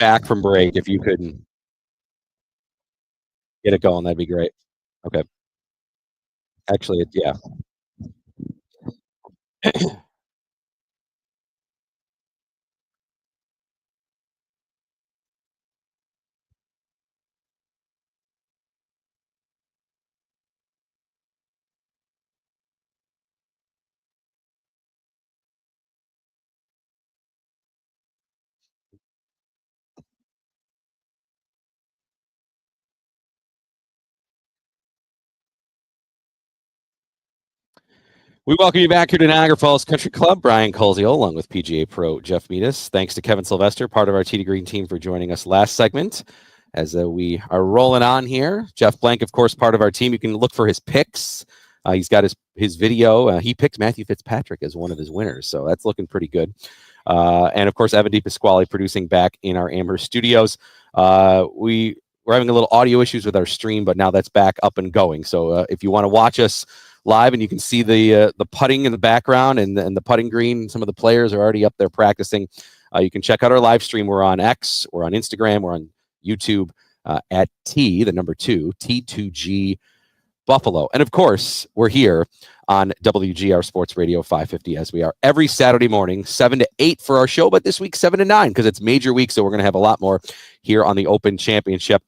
back from break, if you could get it going, that'd be great. Okay. Actually, yeah. We welcome you back here to Niagara Falls Country Club. Brian Colzio, along with PGA Pro Jeff Meadis. Thanks to Kevin Sylvester, part of our Tee to Green team, for joining us last segment. As we are rolling on here, Jeff Blank, of course, part of our team. You can look for his picks. He's got his video. He picked Matthew Fitzpatrick as one of his winners, so that's looking pretty good. And of course, Evan DePasquale producing back in our Amherst studios. We're having a little audio issues with our stream, but now that's back up and going. So if you want to watch us live and you can see the putting in the background and the putting green, some of the players are already up there practicing. You can check out our live stream. We're on X, we're on Instagram, we're on YouTube at the number 2, T2G Buffalo. And of course, we're here on WGR Sports Radio 550, as we are every Saturday morning, 7 to 8 for our show, but this week 7 to 9 because it's major week, so we're going to have a lot more here on the Open Championship.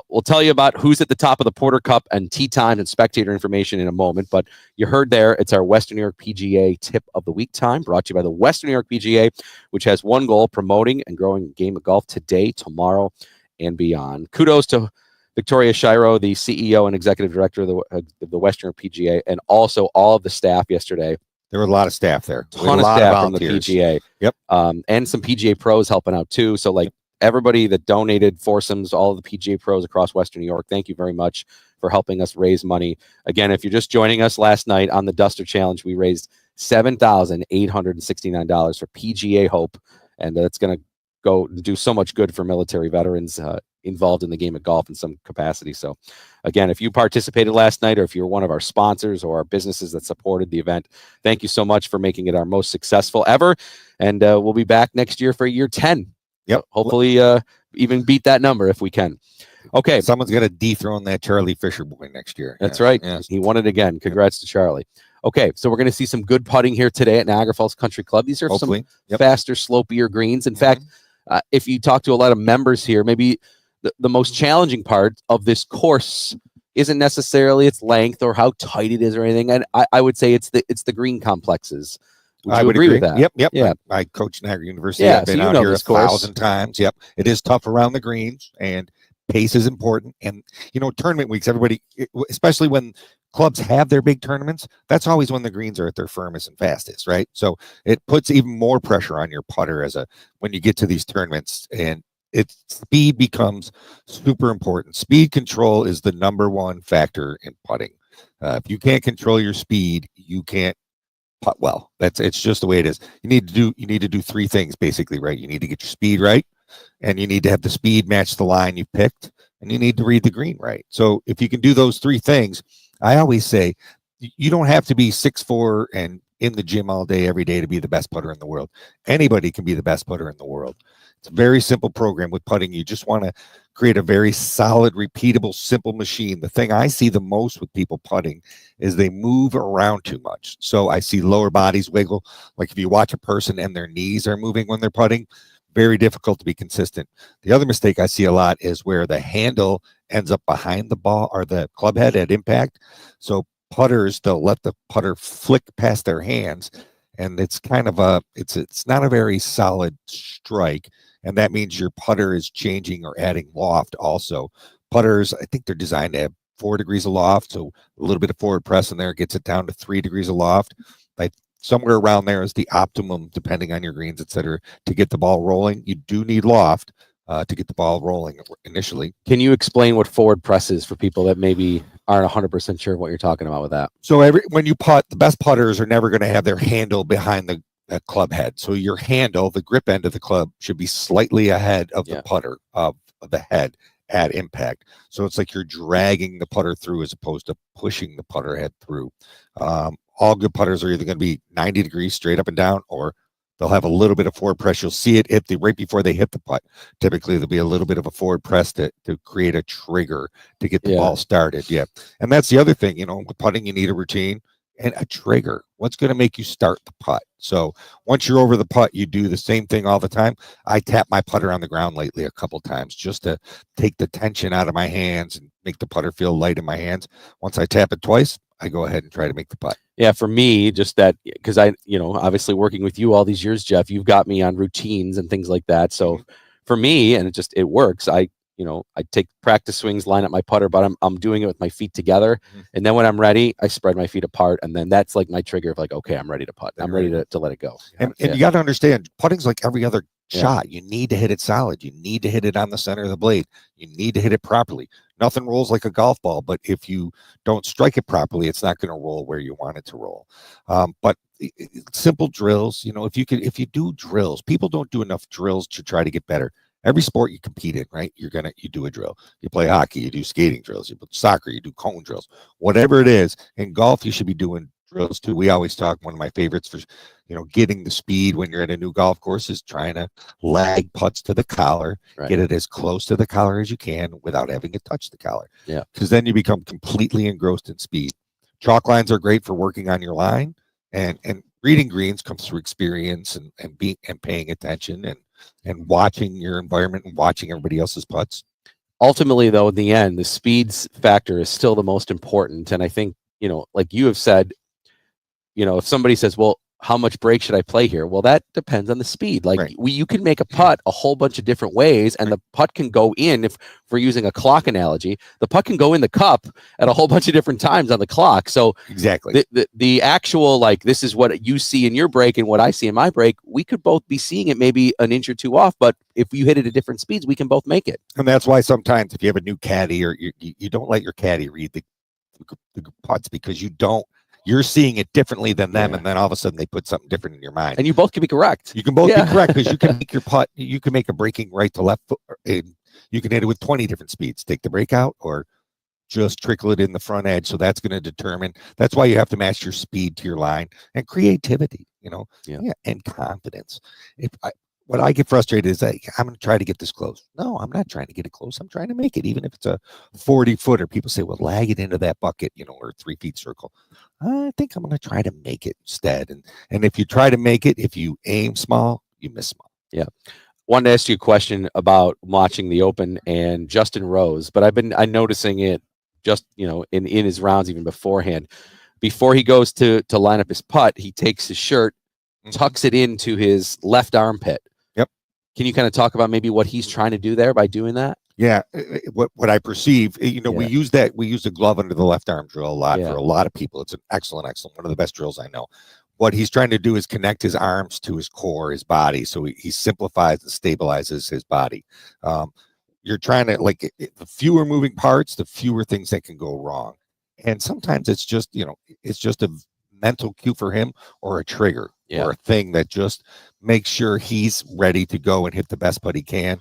We'll tell you about who's at the top of the Porter Cup and tee times and spectator information in a moment, but you heard there, it's our Western New York PGA Tip of the Week time, brought to you by the Western New York PGA, which has one goal: promoting and growing the game of golf today, tomorrow, and beyond. Kudos to Victoria Shiro, the CEO and executive director of the Western PGA, and also all of the staff yesterday. There were a lot of staff there. Ton of staff from the PGA. Yep. And some PGA pros helping out too. So everybody that donated, foursomes, all of the PGA pros across Western New York, thank you very much for helping us raise money. Again, if you're just joining us last night on the Duster Challenge, we raised $7,869 for PGA Hope, and that's going to go do so much good for military veterans involved in the game of golf in some capacity. So again, if you participated last night, or if you're one of our sponsors or our businesses that supported the event, thank you so much for making it our most successful ever. And we'll be back next year for year 10. Yep. Hopefully even beat that number if we can. Okay. Someone's got to dethrone that Charlie Fisher boy next year. That's right. Yes. He won it again. Congrats to Charlie. Okay, so we're going to see some good putting here today at Niagara Falls Country Club. These are some faster, slopier greens. In fact, if you talk to a lot of members here, maybe the most challenging part of this course isn't necessarily its length or how tight it is or anything. And I would say it's the green complexes. Would you agree with that? Yep. Yeah. I coach Niagara University. I've been out here 1,000 times. Yep. It is tough around the greens, and pace is important. And, tournament weeks, everybody, especially when clubs have their big tournaments, that's always when the greens are at their firmest and fastest, right? So it puts even more pressure on your putter when you get to these tournaments, and speed becomes super important. Speed control is the number one factor in putting. If you can't control your speed, you can't putt well. It's just the way it is. You need to do three things basically, right? You need to get your speed right, and you need to have the speed match the line you picked, and you need to read the green right. So if you can do those three things, I always say you don't have to be 6'4" and in the gym all day, every day to be the best putter in the world. Anybody can be the best putter in the world. It's a very simple program with putting. You just want to create a very solid, repeatable, simple machine. The thing I see the most with people putting is they move around too much. So I see lower bodies wiggle. Like if you watch a person and their knees are moving when they're putting, very difficult to be consistent. The other mistake I see a lot is where the handle ends up behind the ball or the club head at impact. So putters, they'll let the putter flick past their hands, and it's kind of it's not a very solid strike, and that means your putter is changing or adding loft also. Putters, I think they're designed to have 4 degrees of loft, so a little bit of forward press in there gets it down to 3 degrees of loft. Somewhere around there is the optimum, depending on your greens, etc., to get the ball rolling. You do need loft to get the ball rolling initially. Can you explain what forward press is for people that maybe aren't 100% sure what you're talking about with that? So when you putt, the best putters are never going to have their handle behind the club head. So your handle, the grip end of the club, should be slightly ahead of the putter, of the head at impact. So it's like you're dragging the putter through as opposed to pushing the putter head through. All good putters are either going to be 90 degrees straight up and down, or they'll have a little bit of forward press. You'll see it right before they hit the putt. Typically, there'll be a little bit of a forward press to create a trigger to get the ball started. Yeah, and that's the other thing. With putting, you need a routine and a trigger. What's going to make you start the putt? So once you're over the putt, you do the same thing all the time. I tap my putter on the ground lately a couple times just to take the tension out of my hands and make the putter feel light in my hands. Once I tap it twice, I go ahead and try to make the putt. Yeah, for me, just that, because obviously working with you all these years, Jeff, you've got me on routines and things like that. So for me, and it works. I take practice swings, line up my putter, but I'm doing it with my feet together. And then when I'm ready, I spread my feet apart. And then that's like my trigger of like, okay, I'm ready to putt. I'm ready to let it go. And you got to understand, putting's like every other shot. You need to hit it solid. You need to hit it on the center of the blade. You need to hit it properly. Nothing rolls like a golf ball, but if you don't strike it properly, it's not going to roll where you want it to roll. But simple drills, if you do drills, people don't do enough drills to try to get better. Every sport you compete in, right? You do a drill. You play hockey, you do skating drills. You play soccer, you do cone drills. Whatever it is, in golf, you should be doing drills too. We always talk, one of my favorites for getting the speed when you're at a new golf course is trying to lag putts to the collar, get it as close to the collar as you can without having to touch the collar. Yeah, because then you become completely engrossed in speed. Chalk lines are great for working on your line, and reading greens comes through experience and paying attention and watching your environment and watching everybody else's putts. Ultimately, though, in the end, the speeds factor is still the most important. And I think, like you have said, if somebody says, well, how much break should I play here? Well, that depends on the speed. Like you can make a putt a whole bunch of different ways, and the putt can go in, if we're using a clock analogy, the putt can go in the cup at a whole bunch of different times on the clock. So exactly the actual, like, this is what you see in your break and what I see in my break. We could both be seeing it maybe an inch or two off, but if you hit it at different speeds, we can both make it. And that's why sometimes if you have a new caddy or you don't let your caddy read the putts, because you're seeing it differently than them, and then all of a sudden they put something different in your mind. And you both can be correct. You can both be correct, because you can make your putt. You can make a breaking right to left foot. You can hit it with 20 different speeds. Take the break out or just trickle it in the front edge. So that's going to determine. That's why you have to match your speed to your line and creativity. And confidence. What I get frustrated is that I'm going to try to get this close. No, I'm not trying to get it close. I'm trying to make it, even if it's a 40-footer. People say, well, lag it into that bucket, or 3 feet circle. I think I'm going to try to make it instead. And if you try to make it, if you aim small, you miss small. Yeah. Wanted to ask you a question about watching the Open and Justin Rose, but I'm noticing it just, in his rounds, even beforehand. Before he goes to line up his putt, he takes his shirt, tucks it into his left armpit. Yep. Can you kind of talk about maybe what he's trying to do there by doing that? Yeah, what I perceive, we use the glove under the left arm drill a lot for a lot of people. It's an excellent, one of the best drills I know. What he's trying to do is connect his arms to his core, his body, so he simplifies and stabilizes his body. You're trying to, the fewer moving parts, the fewer things that can go wrong. And sometimes it's just, it's just a mental cue for him, or a trigger, or a thing that just makes sure he's ready to go and hit the best putt he can.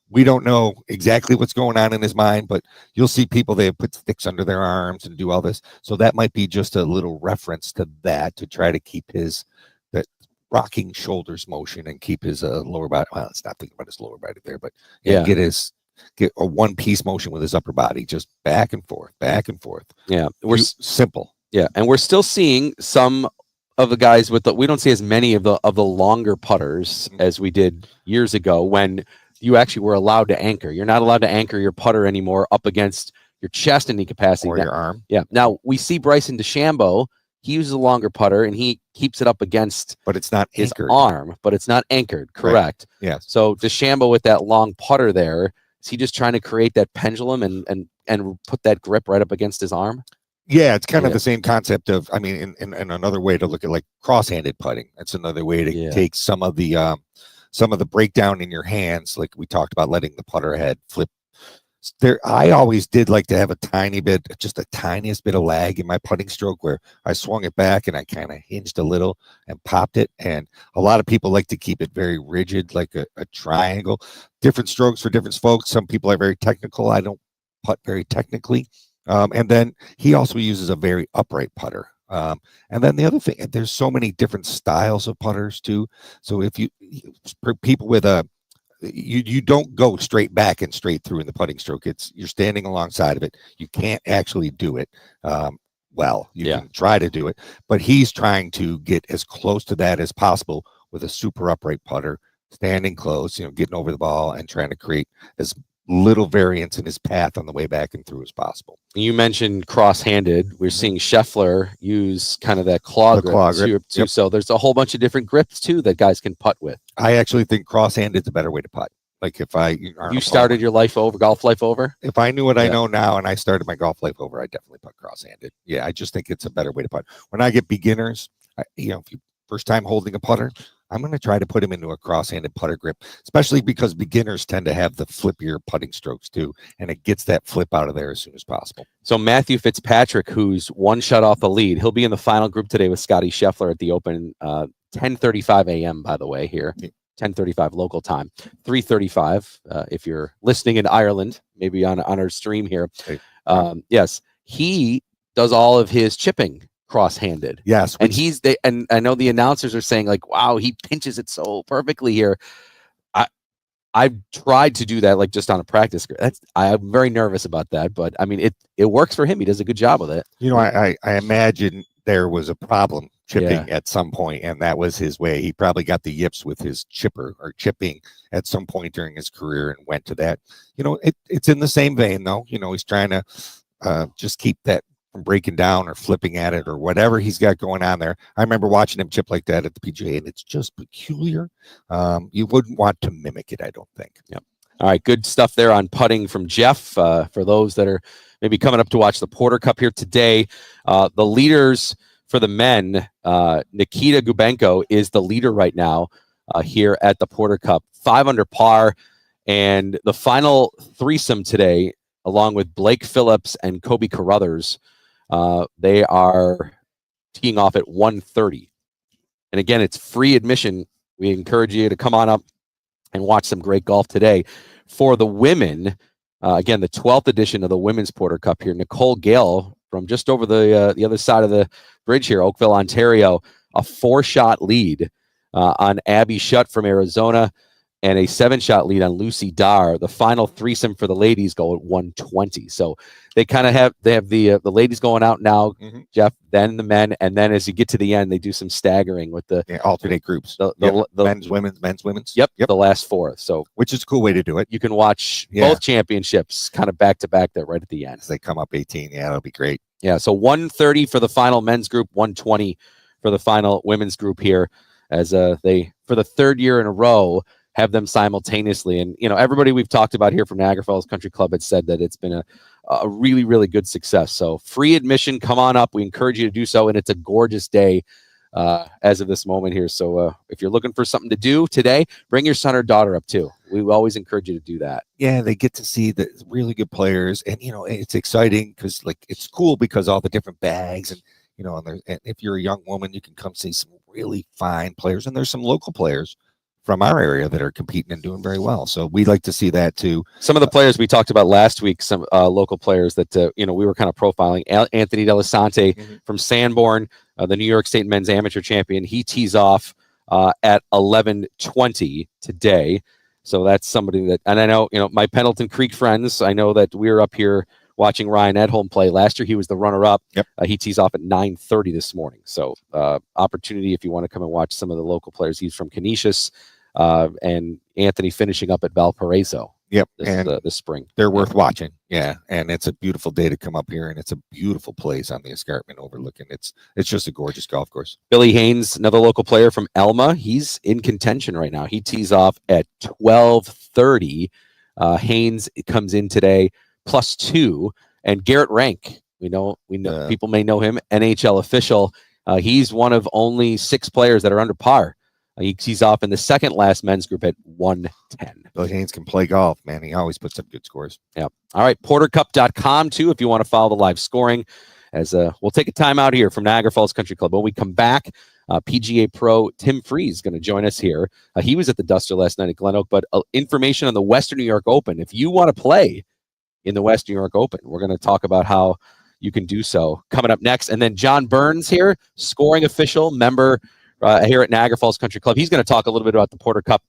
We don't know exactly what's going on in his mind, but you'll see people, they put sticks under their arms and do all this. So that might be just a little reference to that, to try to keep that rocking shoulders motion and keep his lower body. Well, it's not thinking about his lower body there, but get a one-piece motion with his upper body, just back and forth, back and forth. Yeah, simple. Yeah, and we're still seeing some of the guys we don't see as many of the longer putters as we did years ago, when you actually were allowed to anchor. You're not allowed to anchor your putter anymore up against your chest in any capacity. Or your arm. Yeah. Now we see Bryson DeChambeau. He uses a longer putter and he keeps it up against, but it's not his anchored. Arm, but it's not anchored. Correct. Right. Yeah. So DeChambeau with that long putter there, is he just trying to create that pendulum and put that grip right up against his arm? Yeah, it's kind of the same concept of, in another way to look at, like, cross-handed putting. That's another way to take some of the breakdown in your hands, like we talked about, letting the putter head flip. I always did like to have a tiny bit, just the tiniest bit of lag in my putting stroke, where I swung it back and I kind of hinged a little and popped it. And a lot of people like to keep it very rigid, like a triangle. Different strokes for different folks. Some people are very technical. I don't putt very technically. And then he also uses a very upright putter. And then the other thing, there's so many different styles of putters too. So if for people with you don't go straight back and straight through in the putting stroke. You're standing alongside of it. You can't actually do it. Well, you can try to do it, but he's trying to get as close to that as possible with a super upright putter, standing close, getting over the ball and trying to create as little variance in his path on the way back and through as possible. You mentioned cross-handed. We're seeing Scheffler use kind of that claw grip too. Yep. So there's a whole bunch of different grips too that guys can putt with. I actually think cross-handed is a better way to putt. Like if you started your golf life over? If I knew what I know now and I started my golf life over, I definitely putt cross-handed. Yeah, I just think it's a better way to putt. When I get beginners, if you first time holding a putter, I'm going to try to put him into a cross-handed putter grip, especially because beginners tend to have the flippier putting strokes too, and it gets that flip out of there as soon as possible. So Matthew Fitzpatrick, who's one shot off the lead, he'll be in the final group today with Scotty Scheffler at the Open, 10:35 a.m. by the way here. 10:35 local time, 3:35 if you're listening in Ireland, maybe on our stream here. Yes, he does all of his chipping cross-handed. Yes, and and I know the announcers are saying like, wow, he pinches it so perfectly here. I've tried to do that like just on a practice. I'm very nervous about that, but I mean it works for him. He does a good job with it. I imagine there was a problem chipping at some point, and that was his way. He probably got the yips with his chipper or chipping at some point during his career and went to that. It's in the same vein though. He's trying to just keep that from breaking down or flipping at it or whatever he's got going on there. I remember watching him chip like that at the PGA, and it's just peculiar. You wouldn't want to mimic it, I don't think. Yep. All right, good stuff there on putting from Jeff. For those that are maybe coming up to watch the Porter Cup here today, the leaders for the men, Nikita Gubenko is the leader right now here at the Porter Cup, 5 under par. And the final threesome today, along with Blake Phillips and Kobe Carruthers, they are teeing off at 1:30. And again, it's free admission. We encourage you to come on up and watch some great golf today. For the women, again, the 12th edition of the Women's Porter Cup here, Nicole Gale from just over the other side of the bridge here, Oakville, Ontario, a 4-shot lead on Abby Shutt from Arizona and a 7-shot lead on Lucy Dar. The final threesome for the ladies go at 1:20. So they kind of have the ladies going out now, Jeff, then the men, and then as you get to the end, they do some staggering with the alternate groups. The men's, women's. Yep, the last 4. So which is a cool way to do it. You can watch both championships kind of back to back there right at the end. As they come up 18, that'll be great. Yeah, so 1:30 for the final men's group, 1:20 for the final women's group here, as they for the 3rd year in a row have them simultaneously. And everybody we've talked about here from Niagara Falls Country Club had said that it's been a really, really good success. So free admission, come on up. We encourage you to do so, and it's a gorgeous day as of this moment here. So if you're looking for something to do today, bring your son or daughter up too. We always encourage you to do that. Yeah, they get to see the really good players, and it's exciting because it's cool because all the different bags and and if you're a young woman, you can come see some really fine players, and there's some local players from our area that are competing and doing very well. So we like to see that too. Some of the players we talked about last week, some local players that, we were kind of profiling. Anthony Delisante from Sanborn, the New York State men's amateur champion. He tees off at 11:20 today. So that's somebody that, and I know, my Pendleton Creek friends, I know that we were up here watching Ryan Edholm play. Last year, he was the runner-up. Yep. He tees off at 9:30 this morning. So opportunity if you want to come and watch some of the local players. He's from Canisius. And Anthony finishing up at Valparaiso. Yep, this spring. They're worth watching. Yeah, and it's a beautiful day to come up here, and it's a beautiful place on the escarpment overlooking. It's just a gorgeous golf course. Billy Haynes, another local player from Elma, he's in contention right now. He tees off at 12:30. Haynes comes in today +2, and Garrett Rank. We know people may know him, NHL official. He's one of only 6 players that are under par. He's off in the second last men's group at 1:10. Bill Haynes can play golf, man. He always puts up good scores. Yeah. All right. PorterCup.com too, if you want to follow the live scoring. As we'll take a time out here from Niagara Falls Country Club. When we come back, PGA Pro Tim Freeze is going to join us here. He was at the Duster last night at Glen Oak, but information on the Western New York Open. If you want to play in the Western New York Open, we're going to talk about how you can do so. Coming up next, and then John Burns here, scoring official member here at Niagara Falls Country Club. He's going to talk a little bit about the Porter Cup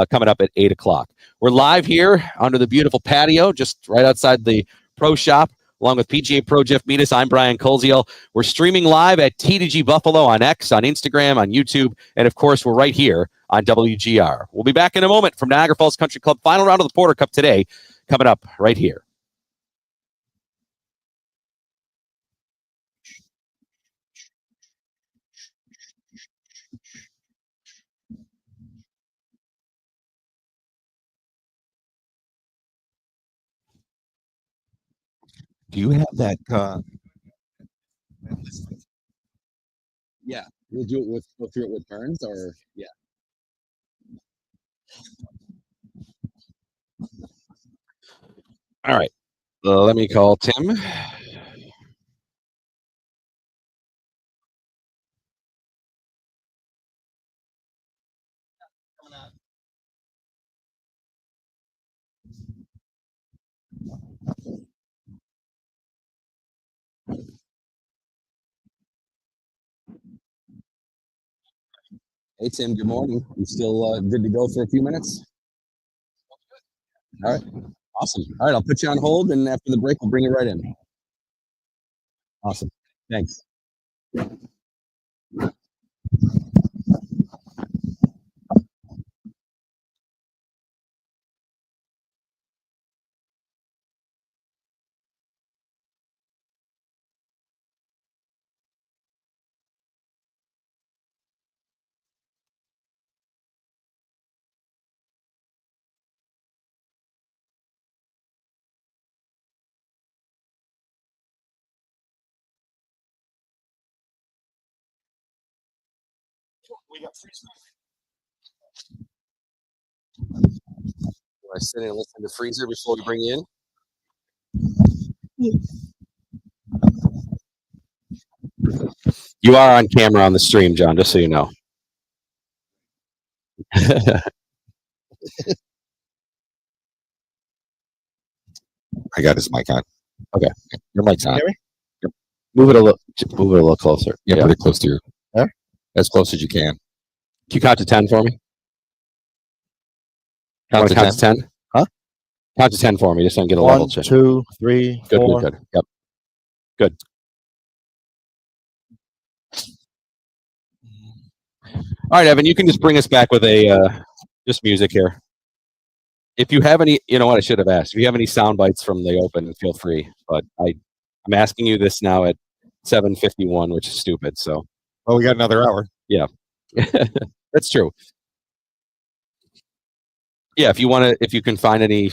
coming up at 8 o'clock. We're live here under the beautiful patio, just right outside the pro shop, along with PGA Pro Jeff Meadis. I'm Brian Koziel. We're streaming live at T2G Buffalo on X, on Instagram, on YouTube, and of course, we're right here on WGR. We'll be back in a moment from Niagara Falls Country Club. Final round of the Porter Cup today, coming up right here. Do you have that? Yeah, we'll do it with go through it with Burns, or yeah. All right, let me call Tim. Hey, Tim, good morning. You still good to go for a few minutes? All right. Awesome. All right, I'll put you on hold, and after the break, we'll bring you right in. Awesome. Thanks. We got freezer. Do I sit and listen to freezer before we bring you in? You are on camera on the stream, John, just so you know. I got his mic on. Okay. Your mic's on. Yep. Move it a little closer. Yeah, put it close to you. Yeah? As close as you can. Can you count to 10 for me? Count to 10? Huh? Count to 10 for me, just so I can get a level check. 1, 2, 3, Good, 4. good. Yep. Good. All right, Evan, you can just bring us back with a just music here. If you have any, you know what I should have asked. If you have any sound bites from the Open, feel free. But I'm asking you this now at 7:51, which is stupid. So. Oh, we got another hour. Yeah, that's true. Yeah, if you can find any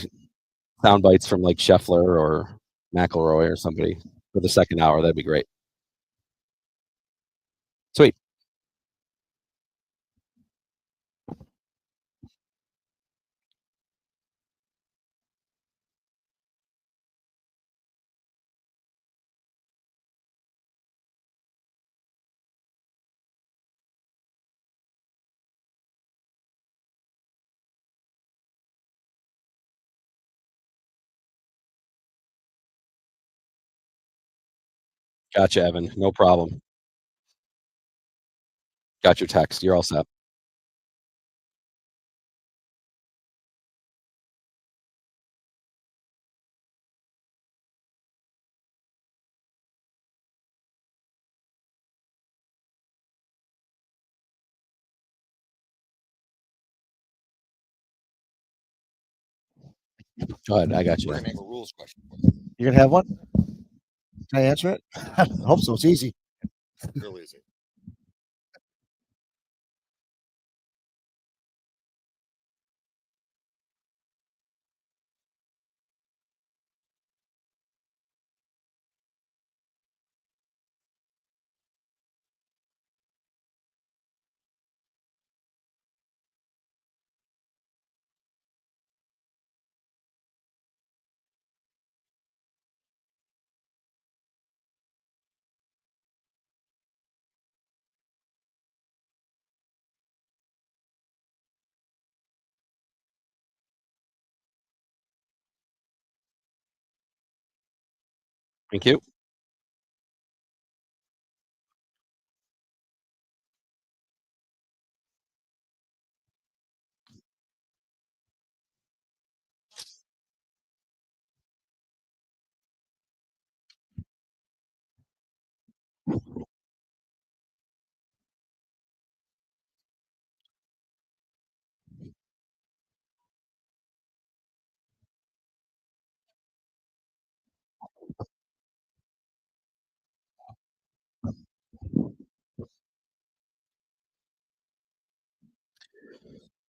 sound bites from like Scheffler or McIlroy or somebody for the second hour, that'd be great. Sweet. Gotcha, Evan. No problem. Got your text. You're all set. Go ahead. I got you. We're gonna make a rules question. You gonna have one? Can I answer it? I hope so. It's easy. Real easy. Thank you.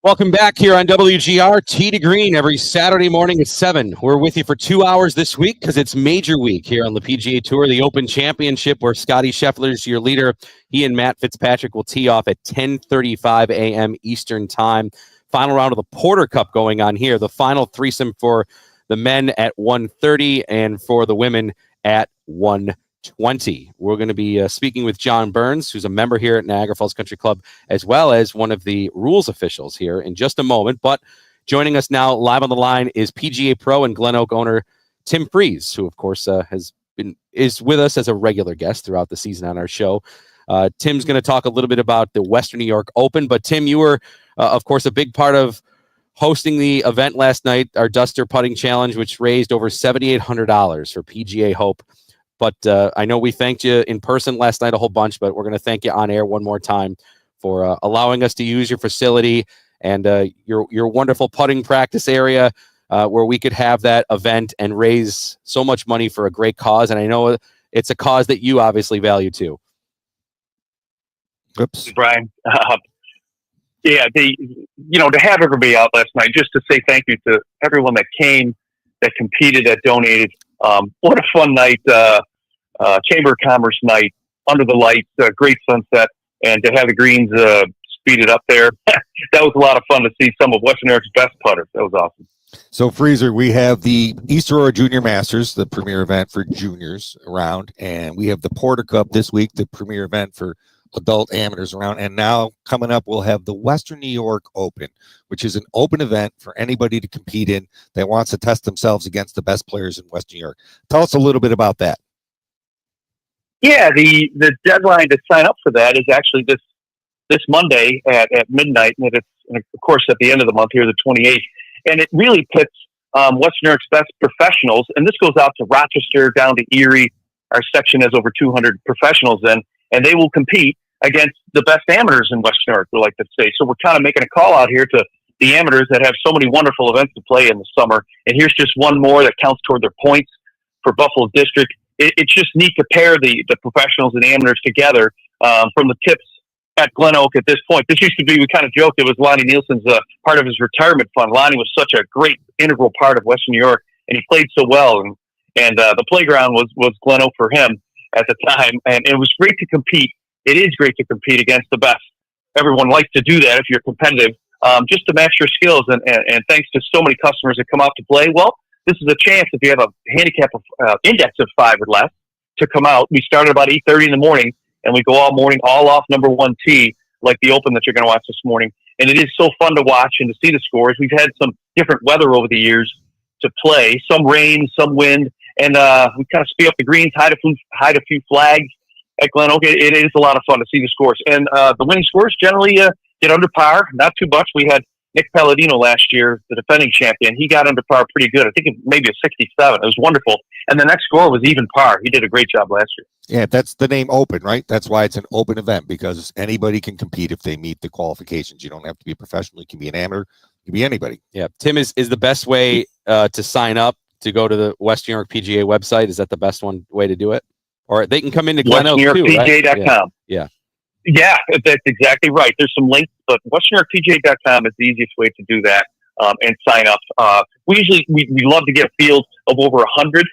Welcome back here on WGR, Tee to Green, every Saturday morning at 7. We're with you for 2 hours this week because it's major week here on the PGA Tour, the Open Championship, where Scotty Scheffler's your leader. He and Matt Fitzpatrick will tee off at 10:35 a.m. Eastern Time. Final round of the Porter Cup going on here. The final threesome for the men at 1:30 and for the women at 1:20. We're going to be speaking with John Burns, who's a member here at Niagara Falls Country Club, as well as one of the rules officials here in just a moment. But joining us now live on the line is PGA Pro and Glen Oak owner Tim Freeze, who of course is with us as a regular guest throughout the season on our show. Tim's going to talk a little bit about the Western New York Open, but Tim, you were of course a big part of hosting the event last night, our Duster Putting Challenge, which raised over $7,800 for PGA Hope. But I know we thanked you in person last night a whole bunch, but we're going to thank you on air one more time for allowing us to use your facility and your wonderful putting practice area where we could have that event and raise so much money for a great cause. And I know it's a cause that you obviously value too. Oops, Brian. To have everybody out last night, just to say thank you to everyone that came, that competed, that donated. What a fun night. Chamber of Commerce night, under the lights, great sunset, and to have the greens speeded up there. That was a lot of fun to see some of Western New York's best putters. That was awesome. So, Freezer, we have the East Aurora Junior Masters, the premier event for juniors around, and we have the Porter Cup this week, the premier event for adult amateurs around. And now coming up, we'll have the Western New York Open, which is an open event for anybody to compete in that wants to test themselves against the best players in Western New York. Tell us a little bit about that. Yeah, the deadline to sign up for that is actually this Monday at midnight, and it's of course at the end of the month here, the 28th. And it really pits Western New York's best professionals, and this goes out to Rochester, down to Erie. Our section has over 200 professionals in, and they will compete against the best amateurs in Western New York, we like to say. So we're kind of making a call out here to the amateurs that have so many wonderful events to play in the summer. And here's just one more that counts toward their points for Buffalo District. It's just neat to pair the professionals and amateurs together from the tips at Glen Oak at this point. This used to be, we kind of joked, it was Lonnie Nielsen's part of his retirement fund. Lonnie was such a great integral part of Western New York, and he played so well. And the playground was Glen Oak for him at the time. And it was great to compete. It is great to compete against the best. Everyone likes to do that if you're competitive, just to match your skills. And thanks to so many customers that come out to play, well, this is a chance if you have a handicap of index of 5 or less to come out. We start at about 8:30 in the morning, and we go all morning, all off number 1 tee, like the Open that you're going to watch this morning. And it is so fun to watch and to see the scores. We've had some different weather over the years to play, some rain, some wind, and we kind of speed up the greens, hide a few flags at Glen Oak. It is a lot of fun to see the scores. And the winning scores generally get under par, not too much. We had Nick Palladino last year, the defending champion. He got under par pretty good. I think maybe a 67. It was wonderful. And the next score was even par. He did a great job last year. Yeah, that's the name Open, right? That's why it's an open event, because anybody can compete if they meet the qualifications. You don't have to be a professional. You can be an amateur. You can be anybody. Yeah. Tim, is the best way to sign up to go to the Western New York PGA website? Is that the best way to do it? Or they can come into Glen Oak too, right? WesternNewYorkPGA.com. Yeah. Yeah, that's exactly right. There's some links, but WesternNewYorkPGA.com is the easiest way to do that and sign up. We love to get a field of over 100.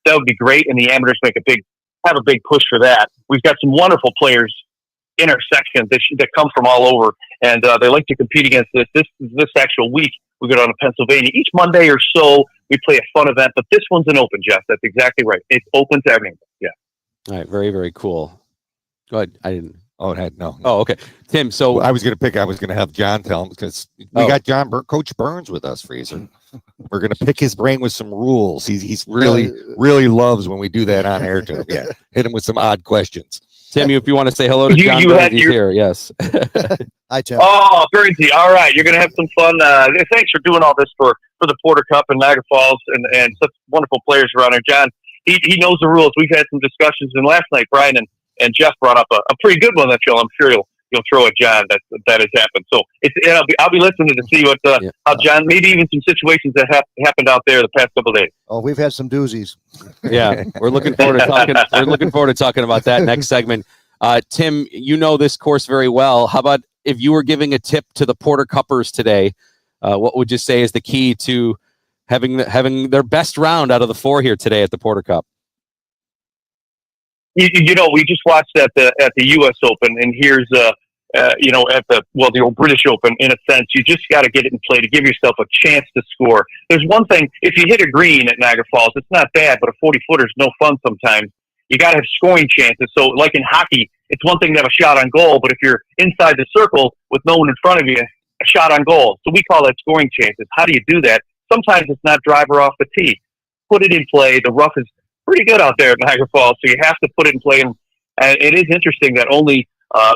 That would be great, and the amateurs have a big push for that. We've got some wonderful players in our section that come from all over, and they like to compete against this actual week. We go down to Pennsylvania each Monday or so. We play a fun event, but this one's an open, Jeff. That's exactly right. It's open to everyone. Yeah. All right. Very, very cool. Go ahead. I didn't. Oh, no. Oh, okay. Tim, so I was going to have John tell him, because we got Coach Burns with us, Freezer. We're going to pick his brain with some rules. He's really loves when we do that on air to him. Yeah. Hit him with some odd questions. Tim, if you want to say hello to John Burns, he's here. Yes. Hi, Tim. Oh, Burnsy. All right. You're going to have some fun. Thanks for doing all this for the Porter Cup in Niagara Falls and such wonderful players around there. John, he knows the rules. We've had some discussions, and last night Brian and Jeff brought up a pretty good one that I'm sure you'll throw at John that has happened. So I'll be listening to see what how John, maybe even some situations that happened out there the past couple of days. Oh, we've had some doozies. Yeah, we're looking forward to talking. We're looking forward to talking about that next segment. Tim, you know this course very well. How about if you were giving a tip to the Porter Cuppers today? What would you say is the key to having their best round out of the 4 here today at the Porter Cup? You know, we just watched at the U.S. Open, and here's you know, at the old British Open. In a sense, you just got to get it in play to give yourself a chance to score. There's one thing: if you hit a green at Niagara Falls, it's not bad, but a 40-footer is no fun sometimes. You got to have scoring chances. So, like in hockey, it's one thing to have a shot on goal, but if you're inside the circle with no one in front of you, a shot on goal. So we call that scoring chances. How do you do that? Sometimes it's not driver off the tee. Put it in play. The rough is pretty good out there at Niagara Falls, so you have to put it in play. And it is interesting that only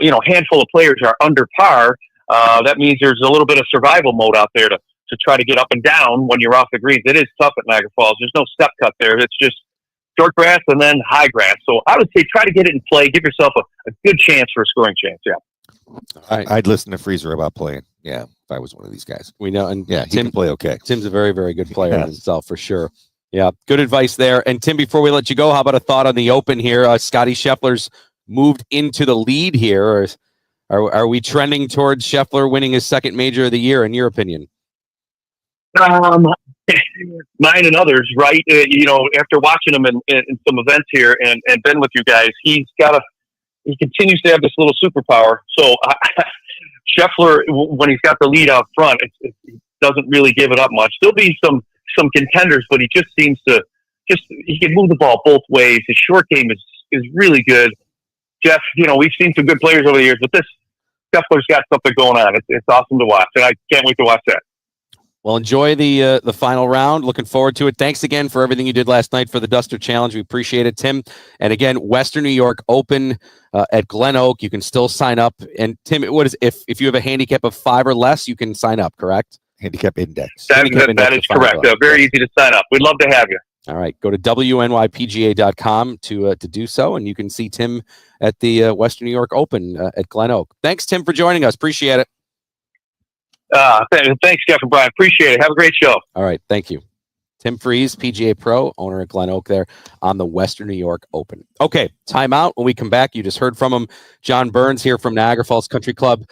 you know, a handful of players are under par. That means there's a little bit of survival mode out there to try to get up and down when you're off the greens. It is tough at Niagara Falls. There's no step cut there. It's just short grass and then high grass. So I would say try to get it in play. Give yourself a good chance for a scoring chance. Yeah. I'd listen to Freezer about playing. Yeah, if I was one of these guys. We know, and yeah, he can play okay. Tim's a very, very good player himself for sure. Yeah, good advice there. And Tim, before we let you go, how about a thought on the Open here? Scotty Scheffler's moved into the lead here. Are we trending towards Scheffler winning his second major of the year, in your opinion? Mine and others, right? You know, after watching him in some events here and been with you guys, he continues to have this little superpower. So Scheffler, when he's got the lead out front, it doesn't really give it up much. There'll be some contenders, but he just seems to he can move the ball both ways. His short game is really good. Jeff, you know, we've seen some good players over the years, but this Scheffler's got something going on. It's awesome to watch, and I can't wait to watch that. Well, enjoy the final round. Looking forward to it. Thanks again for everything you did last night for the Duster Challenge. We appreciate it, Tim. And again, Western New York Open at Glen Oak. You can still sign up. And Tim, what is if you have a handicap of 5 or less, you can sign up, correct? Handicap index. That is correct. Very easy to sign up. We'd love to have you. All right. Go to wnypga.com to do so, and you can see Tim at the Western New York Open at Glen Oak. Thanks, Tim, for joining us. Appreciate it. Thanks, Jeff and Brian. Appreciate it. Have a great show. All right. Thank you. Tim Freeze, PGA Pro, owner at Glen Oak there on the Western New York Open. Okay, timeout. When we come back, you just heard from him. John Burns here from Niagara Falls Country Club.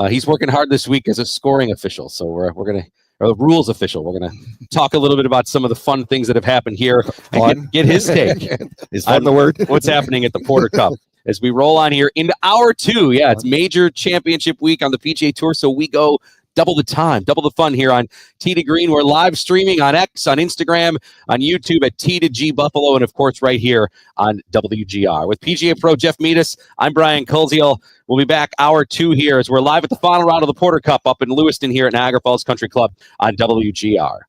He's working hard this week as a scoring official. So we're going to, or the rules official. We're going to talk a little bit about some of the fun things that have happened here and get his take. Is fun the word? What's happening at the Porter Cup as we roll on here into hour 2. Yeah, it's major championship week on the PGA Tour. So we go double the time, double the fun here on Tee to Green. We're live streaming on X, on Instagram, on YouTube at T2G Buffalo, and of course right here on WGR. With PGA Pro Jeff Meadis, I'm Brian Koziel. We'll be back hour 2 here as we're live at the final round of the Porter Cup up in Lewiston here at Niagara Falls Country Club on WGR.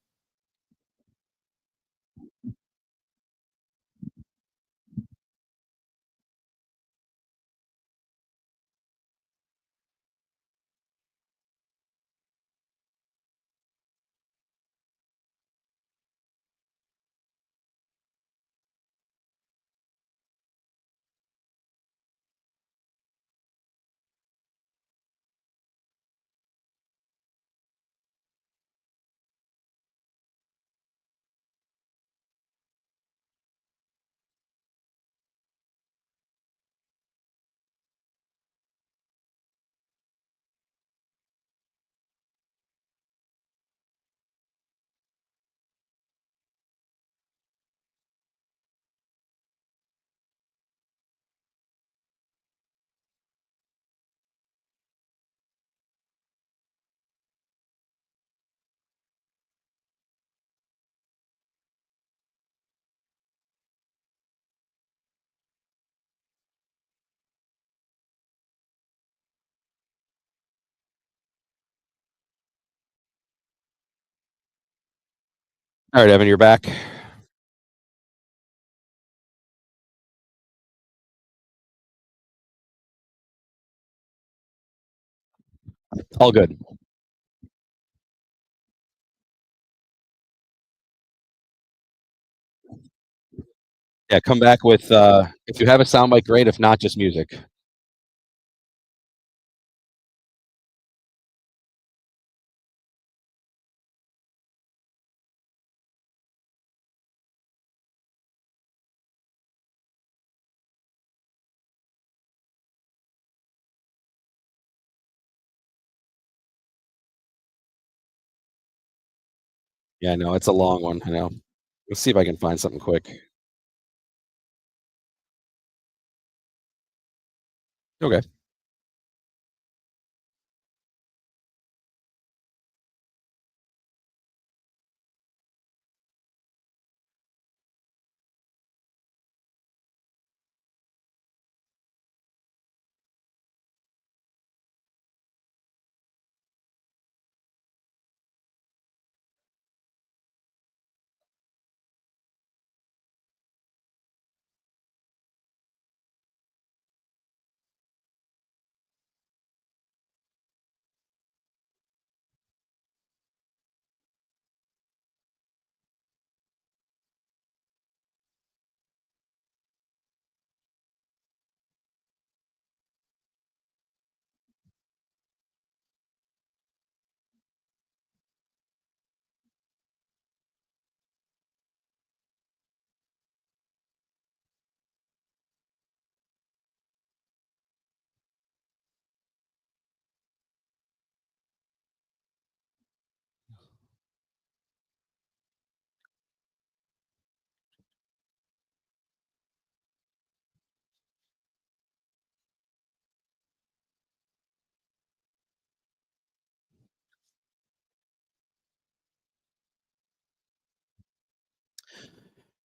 All right, Evan, you're back. All good. Yeah, come back with if you have a soundbite, great. If not, just music. Yeah, I know it's a long one. I know. Let's see if I can find something quick. Okay.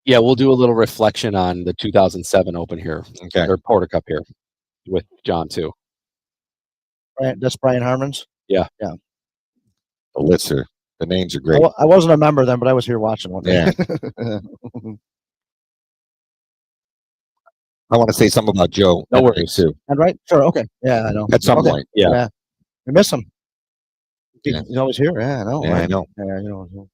Yeah, we'll do a little reflection on the 2007 Open here, Okay. or Porter Cup here, with John too. That's Brian Harmon's. Yeah. Yeah. The lists are, the names are great. I wasn't a member then, but I was here watching one day. Yeah. I want to say something about Joe. No worries. Too. And right? Sure. Okay. Yeah, I know. At some Okay. point. Yeah. We miss him. Yeah. He's always here. Yeah, I know. Yeah, right? I know. Yeah, you know.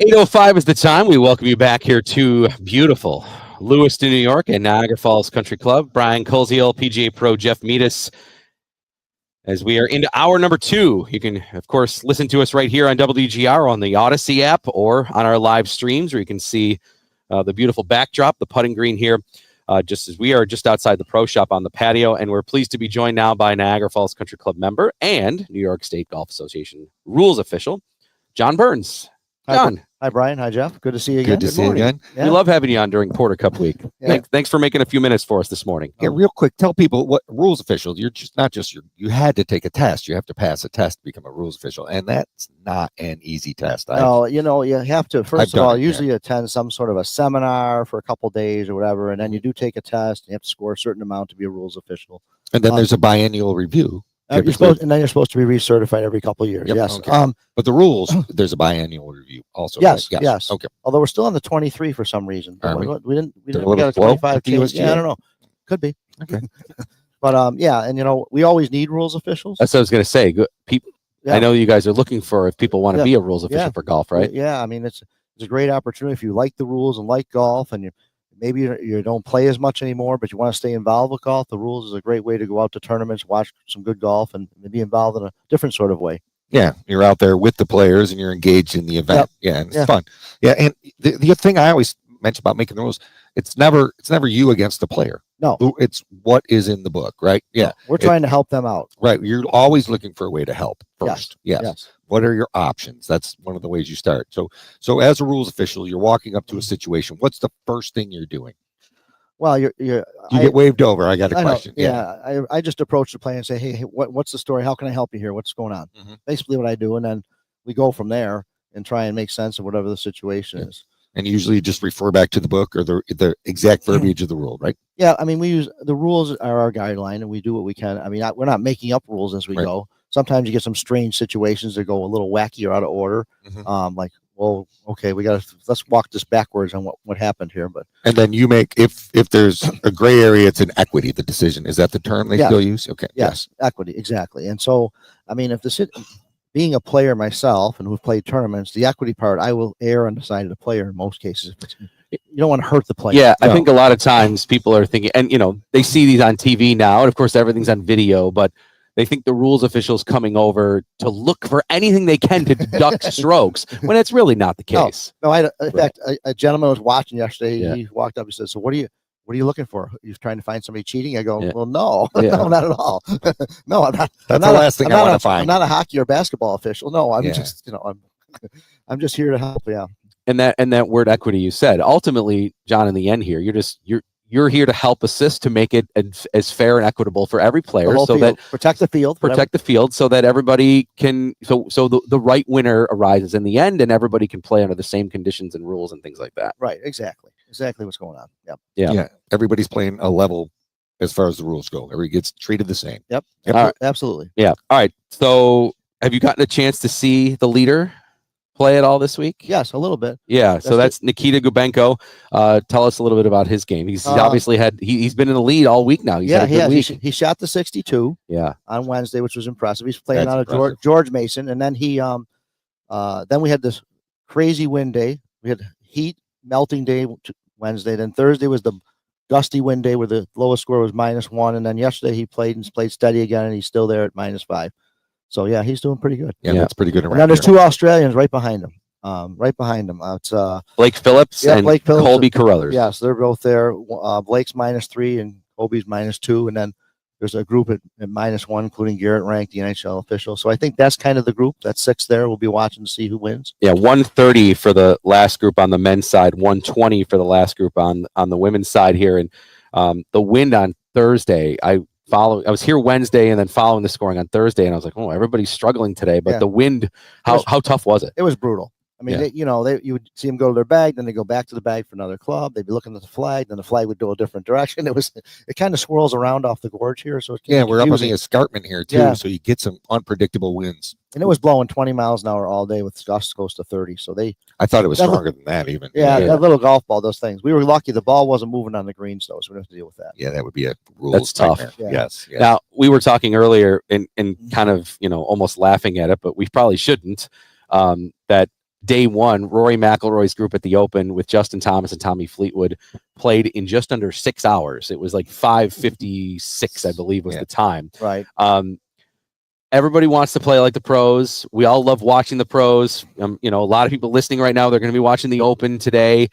8:05 is the time. We welcome you back here to beautiful Lewiston, New York, and Niagara Falls Country Club. Brian Koziel, PGA Pro Jeff Meadis. As we are into hour number 2, you can, of course, listen to us right here on WGR on the Odyssey app or on our live streams where you can see the beautiful backdrop, the putting green here, just as we are just outside the pro shop on the patio. And we're pleased to be joined now by Niagara Falls Country Club member and New York State Golf Association rules official, John Burns. John. Hi, Brian. Hi, Jeff. Good to see you again. Good to see you again. Yeah. We love having you on during Porter Cup week. Yeah. Thanks for making a few minutes for us this morning. Yeah, real quick, tell people what rules official. You're just not just you had to take a test. You have to pass a test to become a rules official, and that's not an easy test. No, you have to first of all usually attend some sort of a seminar for a couple of days or whatever, and then you do take a test. And you have to score a certain amount to be a rules official, and then there's a biannual review. You're supposed to be recertified every couple of years. Yep, yes. Okay. But the rules, there's a biannual review also. Yes. Right? Yes. Okay. Although we're still on the 23 for some reason. We didn't get a 25 change. Yeah, I don't know. Could be. Okay. But yeah, and we always need rules officials. That's what I was going to say. People, I know you guys are looking for if people want to be a rules official for golf, right? Yeah, I mean it's a great opportunity if you like the rules and like golf, and maybe you don't play as much anymore, but you want to stay involved with golf. The rules is a great way to go out to tournaments, watch some good golf, and be involved in a different sort of way. Yeah, you're out there with the players and you're engaged in the event. Yep. Yeah, and it's fun. Yeah, and the thing I always mention about making the rules, it's never you against the player. No, it's what is in the book, right? Yeah, we're trying to help them out. Right, you're always looking for a way to help first. Yes. What are your options? That's one of the ways you start. So as a rules official, you're walking up to a situation. What's the first thing you're doing? Well, you get waved over. I got a question. I just approach the player and say, hey, what's the story? How can I help you here? What's going on? Mm-hmm. Basically what I do. And then we go from there and try and make sense of whatever the situation is. And usually just refer back to the book or the exact verbiage of the rule, right? Yeah. I mean, we use the rules are our guideline and we do what we can. I mean, we're not making up rules as we go. Sometimes you get some strange situations that go a little wacky or out of order. Mm-hmm. Like well, okay, let's walk this backwards on what happened here. But and then you make if there's a gray area, it's an equity. The decision, is that the term they still use? Okay, yes, equity, exactly. And so, I mean, being a player myself and who've played tournaments, the equity part, I will err on the side of the player in most cases. You don't want to hurt the player. Yeah, I think a lot of times people are thinking, and they see these on TV now, and of course everything's on video, but they think the rules officials coming over to look for anything they can to deduct strokes when it's really not the case. No, in fact, a gentleman was watching yesterday. Yeah. He walked up. He said, "So what are you looking for? You're trying to find somebody cheating?" I go, "Well, no, no, not at all. No, I'm not. That's the last thing I want to find. I'm not a hockey or basketball official. No, I'm just, I'm just here to help." Yeah. And that word equity you said, ultimately, John, in the end here, you're here to help assist to make it as fair and equitable for every player, so that protect the field so that everybody can, so the right winner arises in the end, and everybody can play under the same conditions and rules and things like that. Right. Exactly what's going on. Yep. Yeah. Everybody's playing a level as far as the rules go. Everybody gets treated the same. Yep. Right. Absolutely. Yeah. All right. So have you gotten a chance to see the leader play at all this week? Yes, a little bit. Yeah, so that's Nikita Gubenko. Tell us a little bit about his game. He's obviously he's been in the lead all week now. He shot the 62 on Wednesday, which was impressive. He's playing out of George Mason, and then then we had this crazy wind day. We had heat melting day Wednesday. Then Thursday was the gusty wind day where the lowest score was -1, and then yesterday he played steady again, and he's still there at -5. So yeah, he's doing pretty good. Yeah, that's pretty good. And then there's two Australians right behind him. It's Blake Phillips and Colby Carruthers. Yes, they're both there. Blake's -3 and Colby's -2, and then there's a group at -1, including Garrett Rank, the NHL official. So I think that's kind of the group. That's 6 there. We'll be watching to see who wins. Yeah, 130 for the last group on the men's side, 120 for the last group on the women's side here. And the wind on Thursday, I was here Wednesday and then following the scoring on Thursday, and I was like, oh, everybody's struggling today. But the wind, how tough was it? It was brutal. I mean, you would see them go to their bag, then they go back to the bag for another club. They'd be looking at the flag, then the flag would go a different direction. It kind of swirls around off the gorge here. So we're up on the escarpment here too, so you get some unpredictable winds. And it was blowing 20 miles an hour all day with gusts close to 30. So I thought it was stronger than that even. That little golf ball, those things. We were lucky the ball wasn't moving on the greens though, so we didn't have to deal with that. Yeah, that would be a rule. That's tough. Yeah. Yes. Now, we were talking earlier and kind of, almost laughing at it, but we probably shouldn't, that day one, Rory McIlroy's group at the Open with Justin Thomas and Tommy Fleetwood played in just under 6 hours. It was like 5:56, I believe, was the time. Right. Everybody wants to play like the pros. We all love watching the pros. A lot of people listening right now, they're going to be watching the Open today.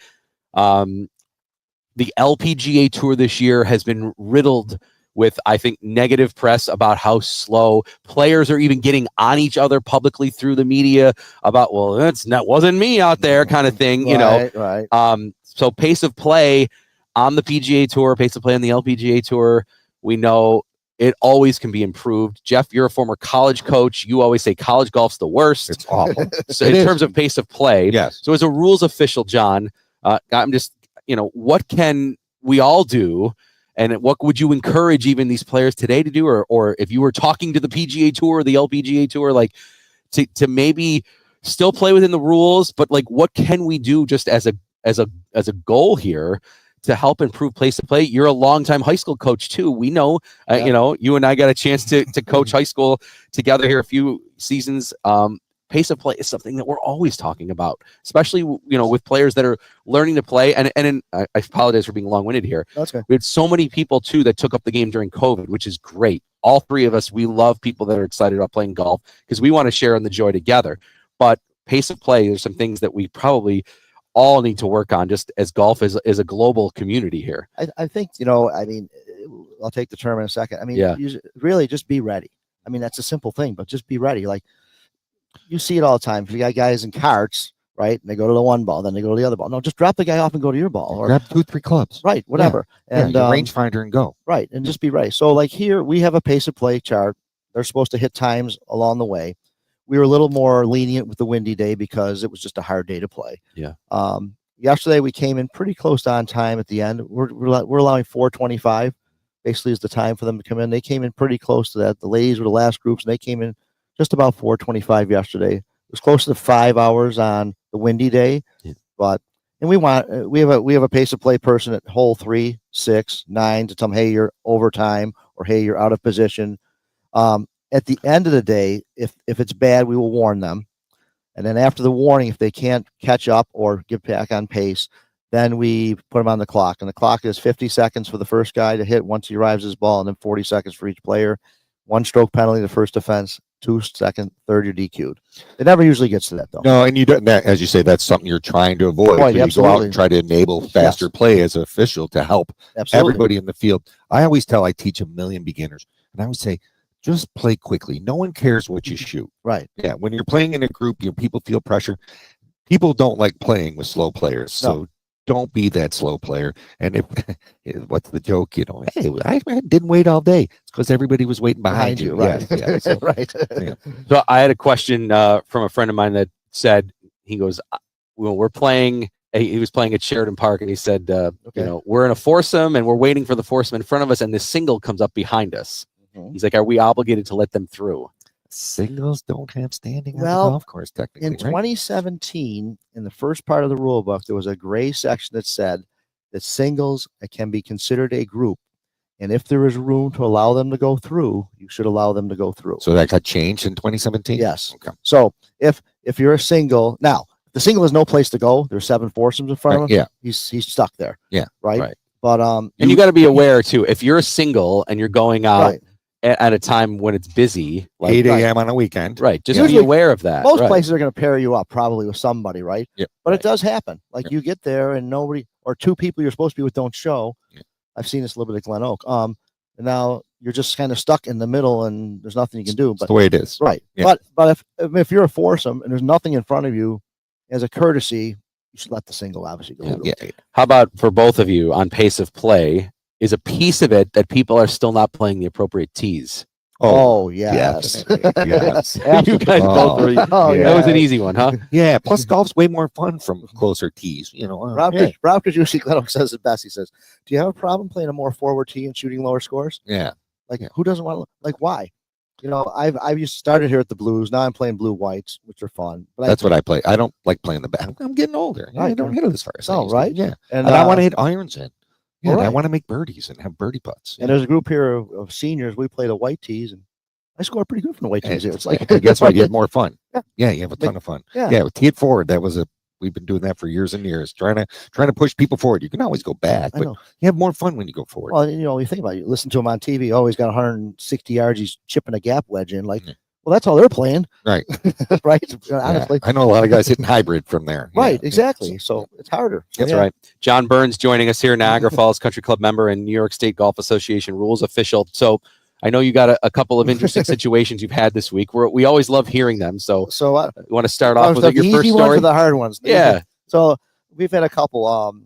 The LPGA Tour this year has been riddled with, I think, negative press about how slow players are even getting on each other publicly through the media about, well, that wasn't me out there kind of thing, Right. So pace of play on the PGA Tour, pace of play on the LPGA Tour, we know it always can be improved. Jeff, you're a former college coach. You always say college golf's the worst. It's awful. So in terms of pace of play. Yes. So as a rules official, John, I'm just, what can we all do? And what would you encourage even these players today to do? Or if you were talking to the PGA Tour or the LPGA Tour, like to maybe still play within the rules, but like what can we do just as a goal here to help improve pace of play? You're a longtime high school coach too. We know, you and I got a chance to coach high school together here a few seasons. Pace of play is something that we're always talking about, especially, with players that are learning to play. And I apologize for being long-winded here. That's good. We had so many people too that took up the game during COVID, which is great. All three of us, we love people that are excited about playing golf because we want to share in the joy together. But pace of play, there's some things that we probably all need to work on just as golf is a global community here. I think, I'll take the term in a second. I mean, really just be ready. I mean, that's a simple thing, but just be ready. Like you see it all the time. If you got guys in carts, right, and they go to the one ball, then they go to the other ball. No, just drop the guy off and go to your ball. Or grab 2-3 clubs. Right, whatever. And rangefinder and go. Right, and just be ready. So like here, we have a pace of play chart. They're supposed to hit times along the way. We were a little more lenient with the windy day because it was just a hard day to play. Yeah. Yesterday we came in pretty close to on time at the end. We're allowing 4:25, basically is the time for them to come in. They came in pretty close to that. The ladies were the last groups, and they came in just about 4:25 yesterday. It was close to 5 hours on windy day. Yeah. But and we have a pace of play person at hole 3, 6, 9 to tell them, hey, you're overtime, or hey, you're out of position. At the end of the day, if it's bad, we will warn them. And then after the warning, if they can't catch up or get back on pace, then we put them on the clock. And the clock is 50 seconds for the first guy to hit once he arrives his ball, and then 40 seconds for each player. 1 stroke penalty, the first offense, 2 second, third, you're DQ'd. It never usually gets to that, though. No, and you don't, that, as you say, that's something you're trying to avoid. Right, You go out absolutely. and try to enable faster play as an official to help Absolutely. everybody in the field. I teach a million beginners, and I would say, just play quickly. No one cares what you shoot. Right. Yeah, when you're playing in a group, people feel pressure. People don't like playing with slow players, so don't be that slow player. And what's the joke? Hey, I didn't wait all day. It's because everybody was waiting behind you. Right. Yeah, so, Right. Yeah. So I had a question from a friend of mine that said, he goes, when we're playing, he was playing at Sheridan Park, and he said, we're in a foursome and we're waiting for the foursome in front of us, and this single comes up behind us. Mhm. He's like, are we obligated to let them through? Singles don't have standing on the Well, golf course, technically. in 2017, in the first part of the rule book, there was a gray section that said that singles can be considered a group. And if there is room to allow them to go through, you should allow them to go through. So that got changed in 2017? Yes. Okay. So if you're a single, now, the single has no place to go. There's 7 foursomes in front of him. Yeah. He's stuck there. Yeah. Right. But and you got to be aware too, if you're a single and you're going out at a time when it's busy, like 8 a.m. on a weekend. Right. Just Usually, be aware of that. Most places are going to pair you up probably with somebody, right? Yeah. But it does happen. Like you get there and nobody, or 2 people you're supposed to be with don't show. Yeah. I've seen this a little bit at Glen Oak. And now you're just kind of stuck in the middle and there's nothing you can do. But it's the way it is. Right. Yeah. But if you're a foursome and there's nothing in front of you, as a courtesy, you should let the single obviously go through. Yeah. How about for both of you on pace of play? Is a piece of it that people are still not playing the appropriate tees? Oh yes. Yes. You guys both were, that was an easy one, huh? Yeah. Plus, golf's way more fun from closer tees. Rob usually Glen Oak says it best. He says, "Do you have a problem playing a more forward tee and shooting lower scores?" Yeah. Who doesn't want to? Like, why? I've used started here at the Blues. Now I'm playing blue whites, which are fun. But that's what I play. I don't like playing the back. I'm getting older. Right. I don't hit it as far as Oh, right. Yeah. And I want to hit irons in. Yeah. Right. I want to make birdies and have birdie putts. And there's a group here of seniors. We play the white tees, and I score pretty good from the white tees. It's like I guess why you have more fun. Yeah, you have a ton of fun. Yeah, tee it forward. We've been doing that for years and years, trying to push people forward. You can always go back, but you have more fun when you go forward. Well, you think about it. You listen to him on TV. Oh, he's got 160 yards. He's chipping a gap wedge in. Like, well, that's all they're playing. Right. Right. Honestly. I know a lot of guys hitting hybrid from there. Right. Exactly. So it's harder. That's right. John Burns joining us here, Niagara Falls Country Club member and New York State Golf Association rules official. So I know you got a couple of interesting situations you've had this week. We always love hearing them. So you want to start off with your first story? Ones are the hard ones. Yeah. So we've had a couple.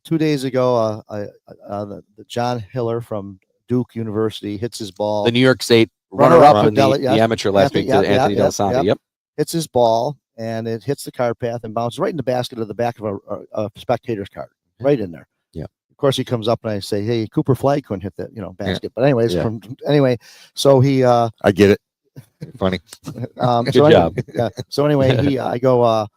2 days ago, the John Hiller from Duke University hits his ball. The New York State runner-up in the amateur last week to Anthony Del Sante. Yep. Hits his ball, and it hits the cart path and bounces right in the basket of the back of a spectator's cart, right in there. Yeah. Of course, he comes up and I say, "Hey, Cooper Flag couldn't hit that, basket." But anyways, so he. I get it. Funny. Good job. Yeah. So anyway, I go.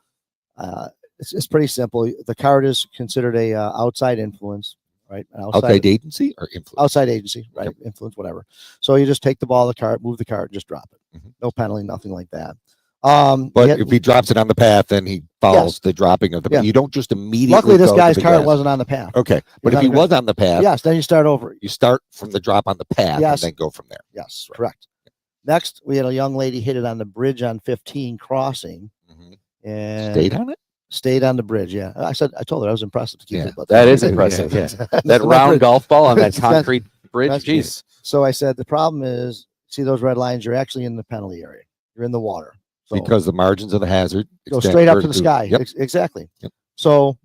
It's pretty simple. The card is considered a outside influence, right? Outside agency or influence? Outside agency, right? Yep. Influence, whatever. So you just take the ball, the cart, move the cart, and just drop it. Mm-hmm. No penalty, nothing like that. But if he drops it on the path, then he follows the dropping of the. Yeah. You don't just immediately. Luckily, this guy's cart wasn't on the path. Okay, but if he was on the path, yes, then you start over. You start from the drop on the path, and then go from there. Yes, correct. Next, we had a young lady hit it on the bridge on 15 crossing, and stayed on it. Stayed on the bridge, yeah. I told her I was impressive to keep it. But that is impressive. Yeah. That round golf ball on that concrete bridge. Jeez. So I said the problem is, see those red lines? You're actually in the penalty area. You're in the water. So because the margins of the hazard go straight up to the sky. Yep. Exactly. Yep. So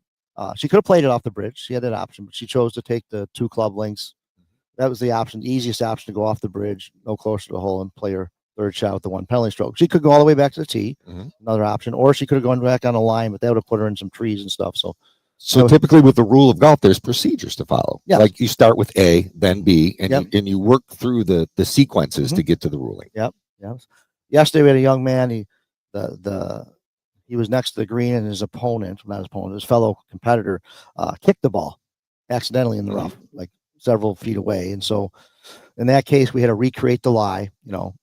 she could have played it off the bridge. She had that option, but she chose to take the 2 club lengths. That was the option, the easiest option, to go off the bridge, no closer to the hole, and play her third shot with the 1 penalty stroke. She could go all the way back to the tee, another option, or she could have gone back on the line, but that would have put her in some trees and stuff. So typically with the rule of golf, there's procedures to follow. Yeah. Like you start with A, then B, and you work through the sequences to get to the ruling. Yep. Yesterday we had a young man. he was next to the green, and his opponent, not his opponent, his fellow competitor, kicked the ball accidentally in the rough, like several feet away. And so in that case, we had to recreate the lie.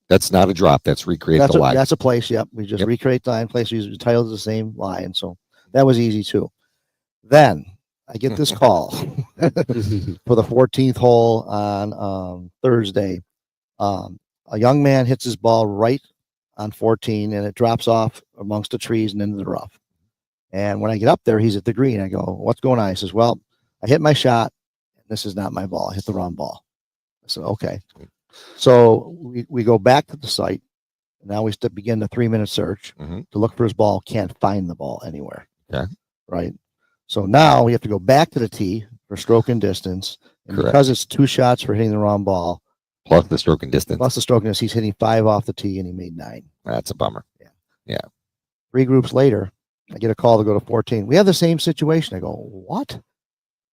That's not a drop. That's recreate the lie. That's a place. Yep. We just recreate the lie in place. We titled the same lie. And so that was easy too. Then I get this call for the 14th hole on Thursday. A young man hits his ball right on 14, and it drops off amongst the trees and into the rough. And when I get up there, he's at the green. I go, "What's going on?" He says, "Well, I hit my shot. This is not my ball. I hit the wrong ball." I said, "Okay." So we go back to the site. Now we begin the 3-minute search to look for his ball. Can't find the ball anywhere. Okay. Right. So now we have to go back to the tee for stroke and distance. And because it's 2 shots for hitting the wrong ball, plus the stroke and distance. He's hitting 5 off the tee, and he made 9. That's a bummer. Yeah. 3 groups later, I get a call to go to 14. We have the same situation. I go, "What?"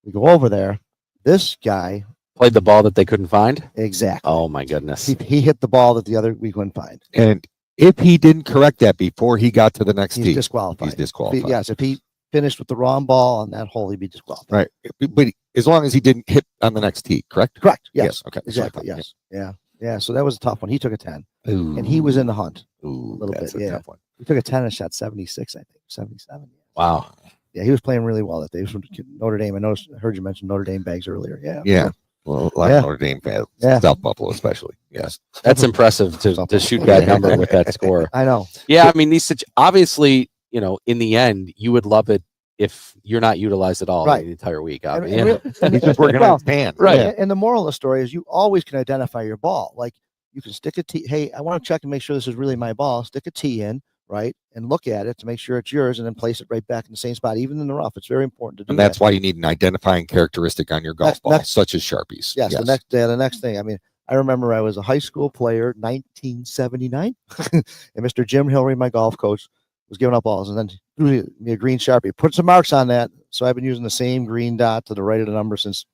We go over there. This guy played the ball that they couldn't find. Exactly. Oh my goodness. He hit the ball that the other we couldn't find. And if he didn't correct that before he got to the next tee, he's disqualified. He's disqualified. Yes, if he finished with the wrong ball on that hole, he'd be disqualified. Right. But as long as he didn't hit on the next tee, correct? Correct. Yes. Okay. Exactly. Yes. Yeah. So that was a tough one. He took a 10. Ooh. And he was in the hunt. Ooh, a little bit. a tough one. He took a 10 and shot 76, I think. 77. Wow. Yeah, he was playing really well that day. He was from Notre Dame. I heard you mention Notre Dame bags earlier. Yeah. Yeah. Well, a lot of Notre Dame fans, South Buffalo especially. Yes. That's impressive to shoot that number with that score. I know. Yeah, I mean, obviously, in the end, you would love it if you're not utilized at all the entire week. He's just working on his hand. Right. Yeah. And the moral of the story is you always can identify your ball. Like you can stick a tee. Hey, I want to check and make sure this is really my ball. Stick a tee in, right? And look at it to make sure it's yours and then place it right back in the same spot, even in the rough. It's very important to do And that's why you need an identifying characteristic on your golf ball, such as Sharpies. Yes. The next thing. I mean, I remember I was a high school player, 1979, and Mr. Jim Hillary, my golf coach, was giving up balls, and then threw me a green Sharpie. Put some marks on that. So I've been using the same green dot to the right of the number since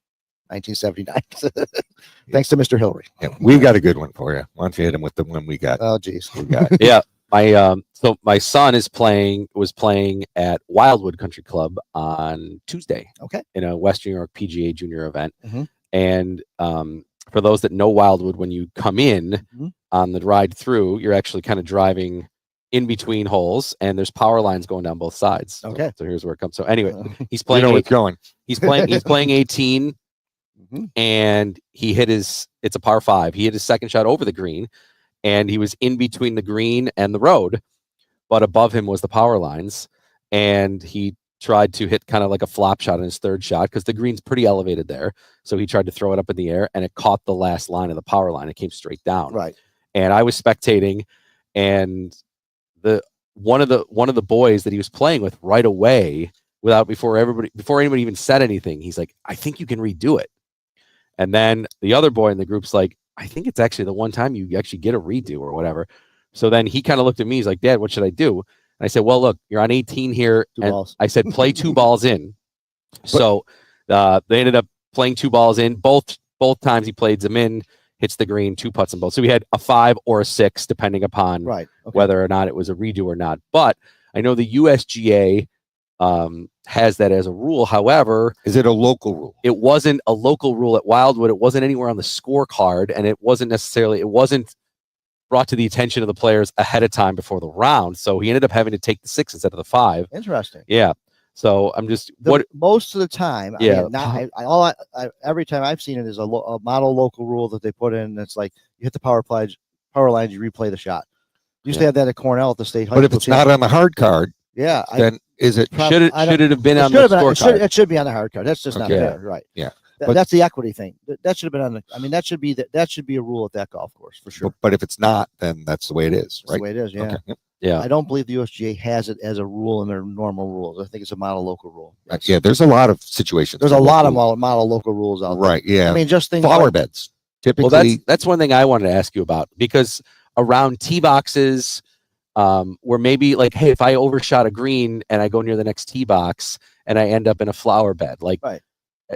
1979. Thanks to Mr. Hillary. Yeah, we got a good one for you. Why don't you hit him with the one we got? Oh, geez. We got yeah. My son was playing at Wildwood Country Club on Tuesday. Okay. In a Western New York PGA Junior event. And for those that know Wildwood, when you come in on the ride through, you're actually kind of driving in between holes, and there's power lines going down both sides. Okay. So here's where it comes. So anyway, he's playing. You know it's going. He's playing 18, and he hit it's a par 5. He hit his second shot over the green, and he was in between the green and the road, but above him was the power lines, and he tried to hit kind of like a flop shot on his third shot because the green's pretty elevated there. So he tried to throw it up in the air, and it caught the last line of the power line. It came straight down. Right. And I was spectating, and one of the boys that he was playing with right away, before anybody even said anything, he's like, "I think you can redo it." And then the other boy in the group's like, "I think it's actually the one time you actually get a redo or whatever." So then he kind of looked at me. He's like, "Dad, what should I do?" And I said, "Well, look, you're on 18 here." I said, "Play 2 balls in." So they ended up playing 2 balls in. Both times he played them in, hits the green, 2 putts in both. So we had a 5 or a 6, depending upon whether or not it was a redo or not. But I know the USGA has that as a rule. However, is it a local rule? It wasn't a local rule at Wildwood. It wasn't anywhere on the scorecard, and it wasn't brought to the attention of the players ahead of time before the round. So he ended up having to take the 6 instead of the 5. Interesting. Yeah. So I'm just most of the time. Yeah. I mean, every time I've seen it is a model local rule that they put in. That's like you hit the power lines, you replay the shot. You used to have that at Cornell at the state high school. But if it's not on the hard card, then is it? Should it have been on the scorecard? It should be on the hard card. That's just not fair, right? Yeah. That's the equity thing. That should have been on the. I mean, that should be a rule at that golf course for sure. But if it's not, then that's the way it is, right? That's the way it is. Yeah. Okay. Yep. Yeah. I don't believe the USGA has it as a rule in their normal rules. I think it's a model local rule. Yeah, there's a lot of situations. There's a lot of model local rules out there. Right. Yeah. I mean, just things flower beds. Typically, well, that's one thing I wanted to ask you about, because around tee boxes, where maybe like, hey, if I overshot a green and I go near the next tee box and I end up in a flower bed, like,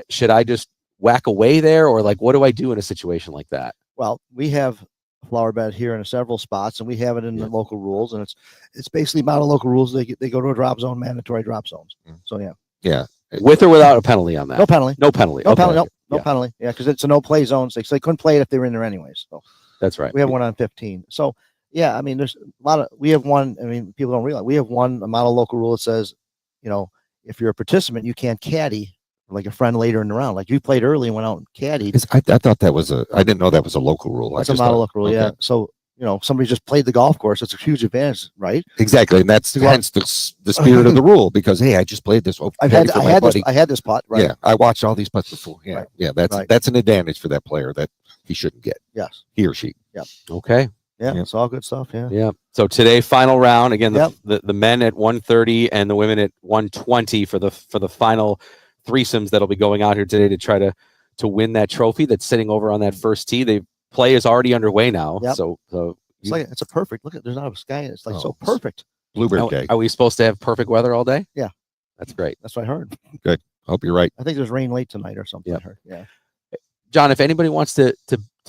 should I just whack away there, or like, what do I do in a situation like that? Well, we have flower bed here in several spots, and we have it in the local rules, and it's basically model local rules. They go to a drop zone, mandatory drop zones. So Yeah. With or without a penalty on that? No penalty. No penalty. No Okay. penalty. No penalty. Yeah, because it's a no play zone. So they couldn't play it if they were in there anyways. So that's right. We have one on 15. So yeah, I mean, there's a lot of. We have one. I mean, people don't realize we have one model local rule that says, if you're a participant, you can't caddy like a friend later in the round. Like you played early and went out and caddied. I thought that was I didn't know that was a local rule. That's a model local rule. Okay. Yeah. So somebody just played the golf course. It's a huge advantage, right? Exactly, and that's hence the spirit of the rule. Because hey, I just played this. I had this putt. Right. Yeah, I watched all these putts before. Yeah, right. Yeah. That's an advantage for that player that he shouldn't get. Yes, he or she. Yeah. Okay. Yeah, it's all good stuff. Yeah. Yeah. So today, final round again. The men at 1:30 and the women at 1:20 for the final threesomes that'll be going out here today to try to win that trophy that's sitting over on that first tee. The play is already underway now. Yep. So it's a perfect look. There's not a sky. It's like so perfect. Bluebird day. Are we supposed to have perfect weather all day? Yeah, that's great. That's what I heard. Good. Hope you're right. I think there's rain late tonight or something. I heard. Yeah. John, if anybody wants to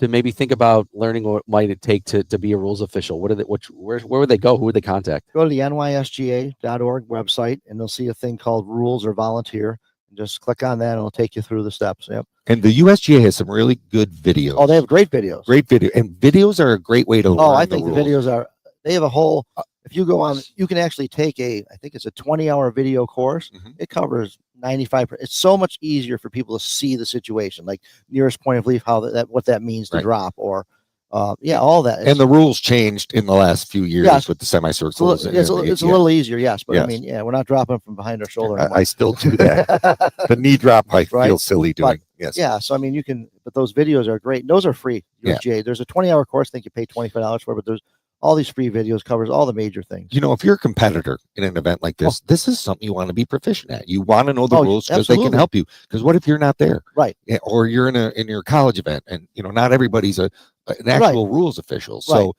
maybe think about learning what might it take to be a rules official, where would they go? Who would they contact? Go to the nysga.org website and they'll see a thing called rules or volunteer. And just click on that and it'll take you through the steps. Yep. And the USGA has some really good videos. Oh, they have great videos. Great video. And videos are a great way to learn. Oh, I think the videos they have a whole, if you go on, you can actually take I think it's a 20-hour video course. Mm-hmm. It covers 95%. It's so much easier for people to see the situation, like nearest point of leaf, how what that means to drop, or all that. And the rules changed in the last few years with the semicircles. It's a little easier, yes, but I mean, we're not dropping from behind our shoulder. I still do that. The knee drop, I feel silly doing. Yes. Yeah, so I mean, you can, but those videos are great. Those are free. USGA. There's a 20-hour course. I think you pay $25 for, but there's all these free videos, covers all the major things. If you're a competitor in an event like this, this is something you want to be proficient at. You want to know the rules because they can help you. Because what if you're not there, right? Or you're in your college event, and not everybody's an actual rules official. So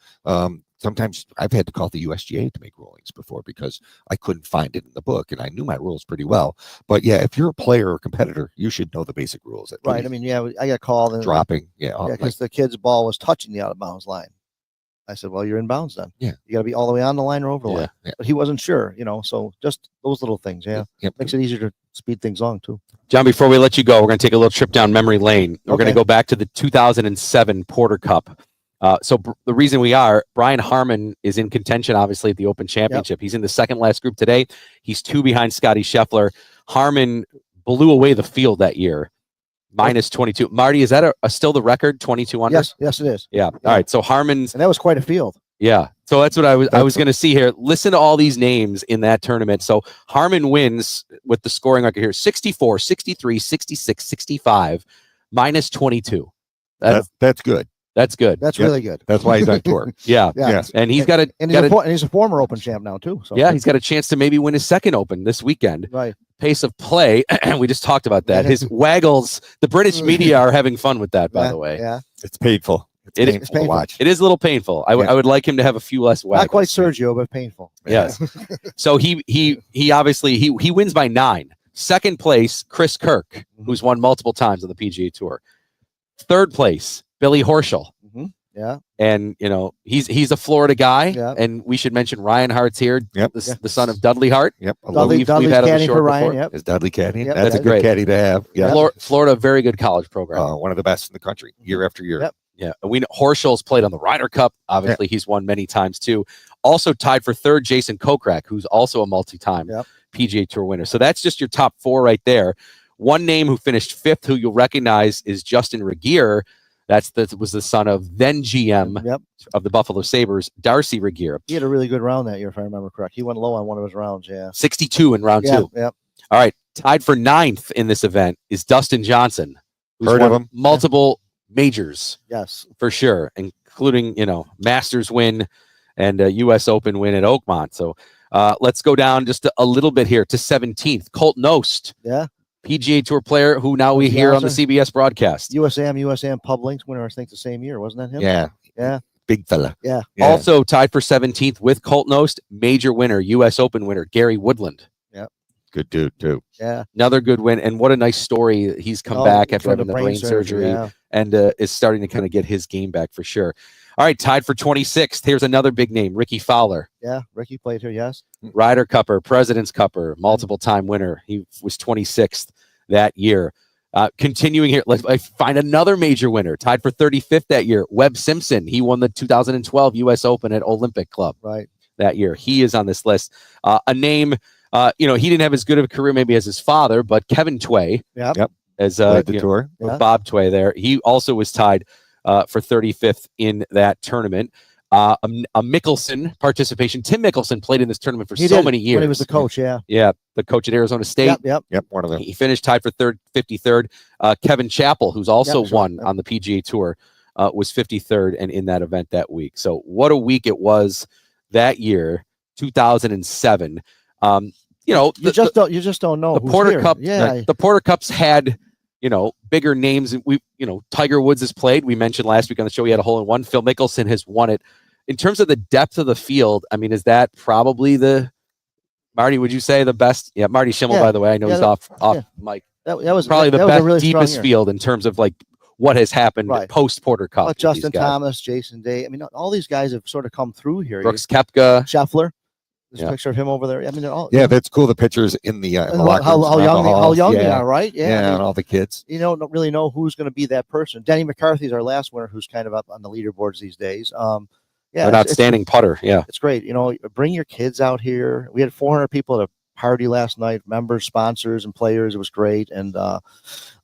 sometimes I've had to call the USGA to make rulings before because I couldn't find it in the book, and I knew my rules pretty well. But if you're a player or competitor, you should know the basic rules. Right. I mean, I got called and dropping. Because the kid's ball was touching the out of bounds line. I said, well, you're in bounds then. Yeah. You got to be all the way on the line or over the line. Yeah. But he wasn't sure, so just those little things. Yeah. Yep. Makes it easier to speed things along too. John, before we let you go, we're going to take a little trip down memory lane. We're going to go back to the 2007 Porter Cup. The reason Brian Harmon is in contention, obviously, at the Open Championship. Yep. He's in the second last group today. He's 2 behind Scotty Scheffler. Harmon blew away the field that year. Minus 22. Marty, is that still the record? 22 under? Yes, it is. Yeah. All right. So Harmon's, and that was quite a field. Yeah. So that's what I was going to see here. Listen to all these names in that tournament. So Harmon wins with the scoring record here: 64, 63, 66, 65, minus 22. That's good. That's good. That's really good. That's why he's on tour. Yeah. And he's got he's a former Open champ now too. So he's got a chance to maybe win his second Open this weekend. Right. Pace of play. We just talked about that. His waggles. The British media are having fun with that, by the way. Yeah. It's painful. It's painful to watch. It is a little painful. I would like him to have a few less waggles. Not quite Sergio, but painful. Yes. So he obviously he wins by 9. Second place, Chris Kirk, who's won multiple times on the PGA Tour. Third place, Billy Horschel. Yeah. And he's a Florida guy. Yeah. And we should mention Ryan Hart's here. Yep. The son of Dudley Hart. Yep. Dudley's caddy for Ryan. Yep. Is Dudley caddy? Yep. That's a good caddy to have. Yeah. Florida, very good college program. One of the best in the country, year after year. Yep. Yeah. We know Horschel's played on the Ryder Cup. Obviously, he's won many times too. Also tied for third, Jason Kokrak, who's also a multi-time PGA Tour winner. So that's just your top 4 right there. One name who finished 5th, who you'll recognize, is Justin Regier. That was the son of then GM of the Buffalo Sabres, Darcy Regier. He had a really good round that year, if I remember correct. He went low on one of his rounds, 62 in round 2. Yep. All right. Tied for 9th in this event is Dustin Johnson, who's heard of him. Multiple majors. Yes. For sure, including, Masters win and a U.S. Open win at Oakmont. So let's go down just a little bit here to 17th. Colt Knost. Yeah. PGA Tour player who now we hear on the CBS broadcast. USAM Pub Links winner, I think, the same year. Wasn't that him? Yeah. Big fella. Yeah. Also tied for 17th with Colt Knost, major winner, U.S. Open winner, Gary Woodland. Yeah. Good dude too. Yeah. Another good win. And what a nice story. He's come back after having the brain surgery yeah. and is starting to kind of get his game back for sure. All right, tied for 26th. Here's another big name, Ricky Fowler. Yeah, Ricky played here, yes. Ryder Cupper, President's Cupper, multiple-time winner. He was 26th that year. Continuing here, let's find another major winner, tied for 35th that year. Webb Simpson. He won the 2012 U.S. Open at Olympic Club that year. He is on this list. A name, he didn't have as good of a career maybe as his father, but Kevin Tway. Yep. As the tour. Bob Tway there. He also was tied for 35th in that tournament. A Mickelson participation. Tim Mickelson played in this tournament for many years. When he was the coach, Yeah, the coach at Arizona State. Yep. One of them. He finished tied for 53rd. Kevin Chappell, who's also won on the PGA Tour, was 53rd and in that event that week. So what a week it was that year, 2007. You just don't know. The Porter Cup. Yeah, the Porter Cups had bigger names. Tiger Woods has played. We mentioned last week on the show he had a hole-in-one. Phil Mickelson has won it. In terms of the depth of the field, I mean, is that probably Marty, would you say the best? Yeah, Marty Schimmel, by the way. I know he's off mic. That was probably the best, really deepest field in terms of like what has happened post Porter Cup. Justin Thomas, Jason Day. I mean, all these guys have sort of come through here. Brooks Koepka. Scheffler. There's a picture of him over there. I mean, they're all. Yeah, that's cool. The pictures in the how young they are, right? Yeah, and all the kids. You don't really know who's going to be that person. Denny McCarthy's our last winner, who's kind of up on the leaderboards these days. An outstanding putter. Yeah, it's great. Bring your kids out here. We had 400 people at a party last night. Members, sponsors, and players. It was great, and all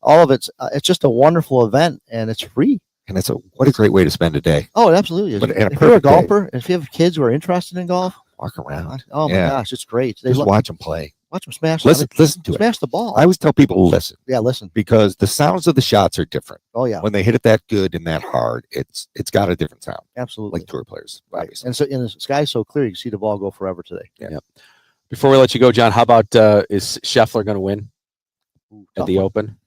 of it's just a wonderful event, and it's free. And what a great way to spend a day. Oh, it absolutely is. If you're a golfer, if you have kids who are interested in golf. Walk around. Oh my gosh, it's great. Just watch them play. Watch them smash. Listen to it. Smash the ball. I always tell people to listen. Yeah, listen. Because the sounds of the shots are different. Oh yeah. When they hit it that good and that hard, it's got a different sound. Absolutely. Like tour players, right? Obviously. And the sky's so clear, you can see the ball go forever today. Yeah. Yep. Before we let you go, John, how about is Scheffler going to win at the Open?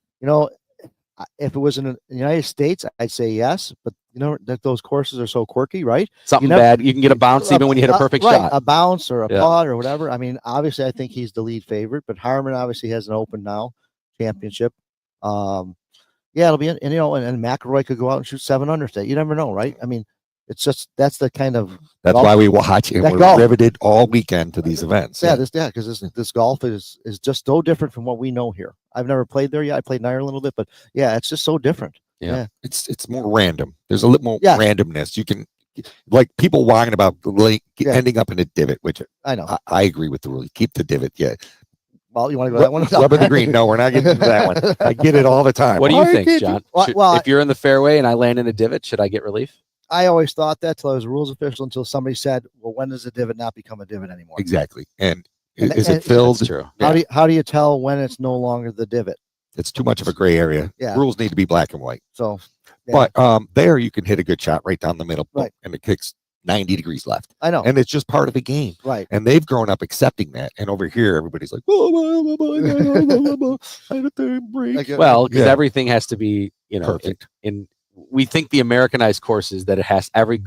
If it was in the United States, I'd say yes, but that those courses are so quirky, right? Something bad. You can get a bounce even when you hit a perfect shot. A bounce or a putt or whatever. I mean, obviously, I think he's the lead favorite, but Harman obviously has an Open now championship. It'll be, and McIlroy could go out and shoot 7 under today. You never know, right? I mean, it's just that's why we watch and we're riveted all weekend to these events. Because this golf is just so different from what we know here. I've never played there yet. I played in Ireland a little bit, but it's just so different. Yeah. It's more random. There's a little more randomness. You can, like people whining about ending up in a divot, which I know. I agree with the rule. Keep the divot. Yeah. Well, you want to go that one? Rubber the green. No, we're not getting into that one. I get it all the time. What do you think, John? If you're in the fairway and I land in a divot, should I get relief? I always thought that till I was a rules official until somebody said, well, when does a divot not become a divot anymore? Exactly. And is it filled? That's true. How do you tell when it's no longer the divot? It's too much of a gray area. Yeah. Rules need to be black and white. So, but there you can hit a good shot right down the middle, and it kicks 90 degrees left. I know. And it's just part of the game. Right. And they've grown up accepting that. And over here, everybody's like, well, because everything has to be, perfect. We think the Americanized courses that it has every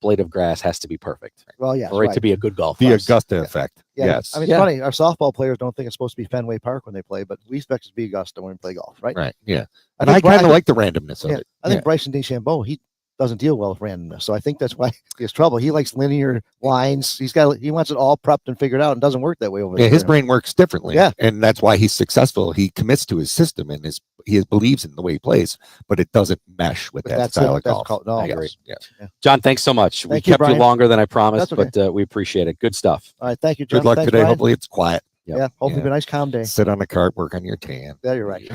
blade of grass has to be perfect. Well, yeah, for it to be a good golf. The Augusta effect. Yeah. Yes. I mean, it's funny. Our softball players don't think it's supposed to be Fenway Park when they play, but we expect it to be Augusta when we play golf, right? Right. Yeah. And I kind of like the randomness of it. I think Bryson DeChambeau, he doesn't deal well with randomness, so I think that's why he has trouble. He likes linear lines. He wants it all prepped and figured out, and doesn't work that way over there. Yeah, his brain works differently. Yeah, and that's why he's successful. He commits to his system and he believes in the way he plays, but it doesn't mesh with that style of golf. No, I agree. Yeah. John, thanks so much. We kept you longer than I promised, but we appreciate it. Good stuff. All right, thank you, John. Good luck today. Brian. Hopefully it's quiet. Yep. Yeah, hopefully be a nice calm day. Sit on the cart, work on your tan. Yeah, you're right.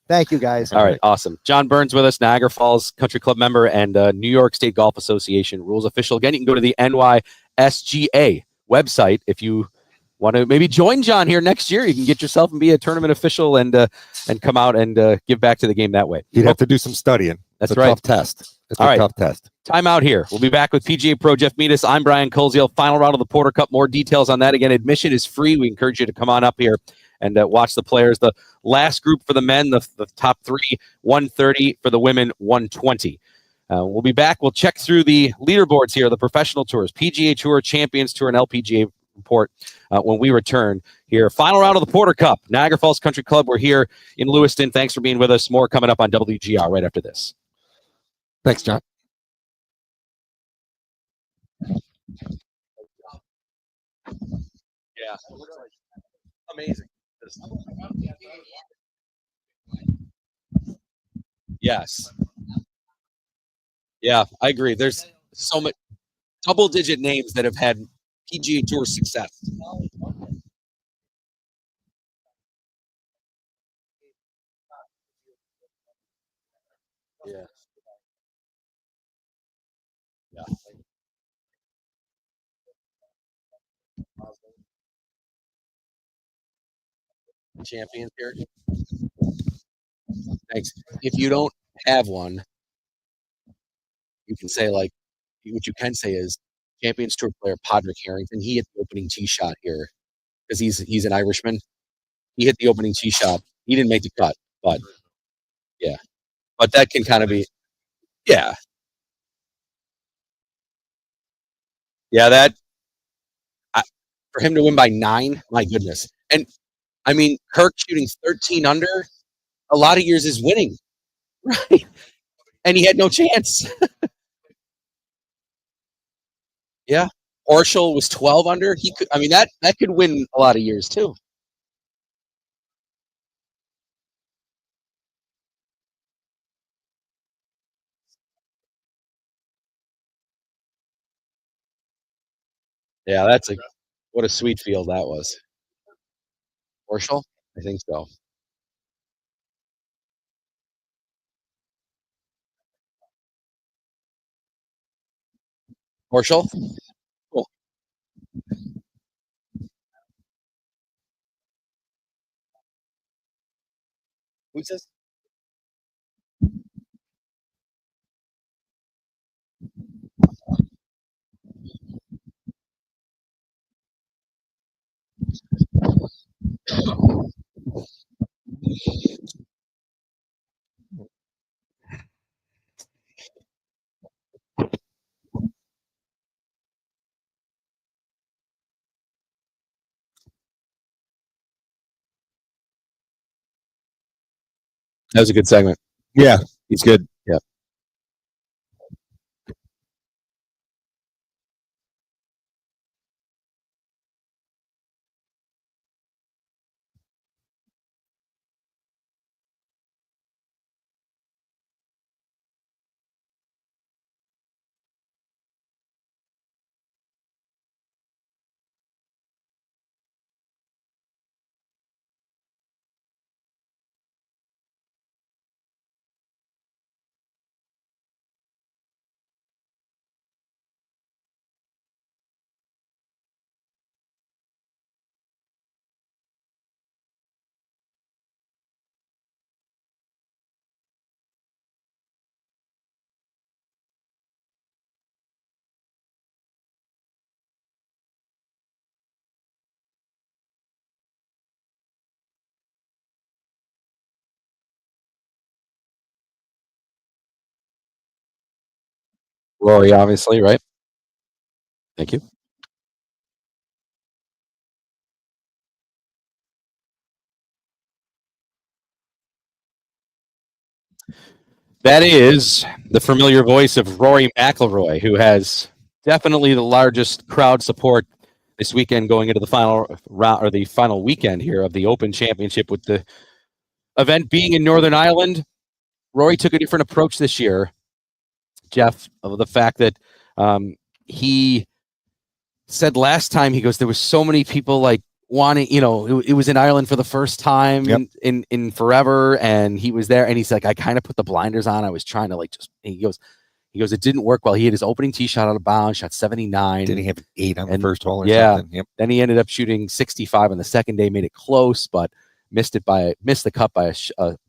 Thank you, guys. All right, awesome. John Burns with us, Niagara Falls Country Club member and New York State Golf Association rules official. Again, you can go to the NYSGA website if you want to maybe join John here next year. You can get yourself and be a tournament official and come out and give back to the game that way. You'd have to do some studying. That's it's a right. Tough test. It's a tough test. Time out here. We'll be back with PGA Pro Jeff Meadis. I'm Brian Koziel. Final round of the Porter Cup. More details on that. Again, admission is free. We encourage you to come on up here and watch the players. The last group for the men, the top three, 130 for the women, 120. We'll be back. We'll check through the leaderboards here, the professional tours, PGA Tour, Champions Tour, and LPGA report when we return here. Final round of the Porter Cup, Niagara Falls Country Club. We're here in Lewiston. Thanks for being with us. More coming up on WGR right after this. Thanks, John. Yeah. Amazing. Yes. Yeah, I agree. There's so much double-digit names that have had PGA Tour success. Yeah. Yeah. Champions here. Thanks. If you don't have one, you can say what you can say is Champions Tour player Padraig Harrington. He hit the opening tee shot here because he's an Irishman. He hit the opening tee shot. He didn't make the cut, but yeah. But that can kind of be, yeah, yeah. For him to win by 9, my goodness. And I mean, Kirk shooting 13 under, a lot of years is winning, right? And he had no chance. Yeah. Horschel was 12 under. He could, I mean, that could win a lot of years too. Yeah, what a sweet field that was. Horschel? I think so. Horschel? Cool. Who's this? That was a good segment. Yeah, he's good. Yeah. Rory, obviously, right? Thank you. That is the familiar voice of Rory McIlroy, who has definitely the largest crowd support this weekend going into the final round or the final weekend here of the Open Championship, with the event being in Northern Ireland. Rory took a different approach this year, Jeff, of the fact that he said last time, he goes, there was so many people like wanting, it was in Ireland for the first time in forever, and he was there, and he's like, I kind of put the blinders on. I was trying to he goes, it didn't work well. He had his opening tee shot out of bounds, shot 79. Did he have 8 on the first hole or something? Yep. Then he ended up shooting 65 on the second day, made it close, but missed the cut by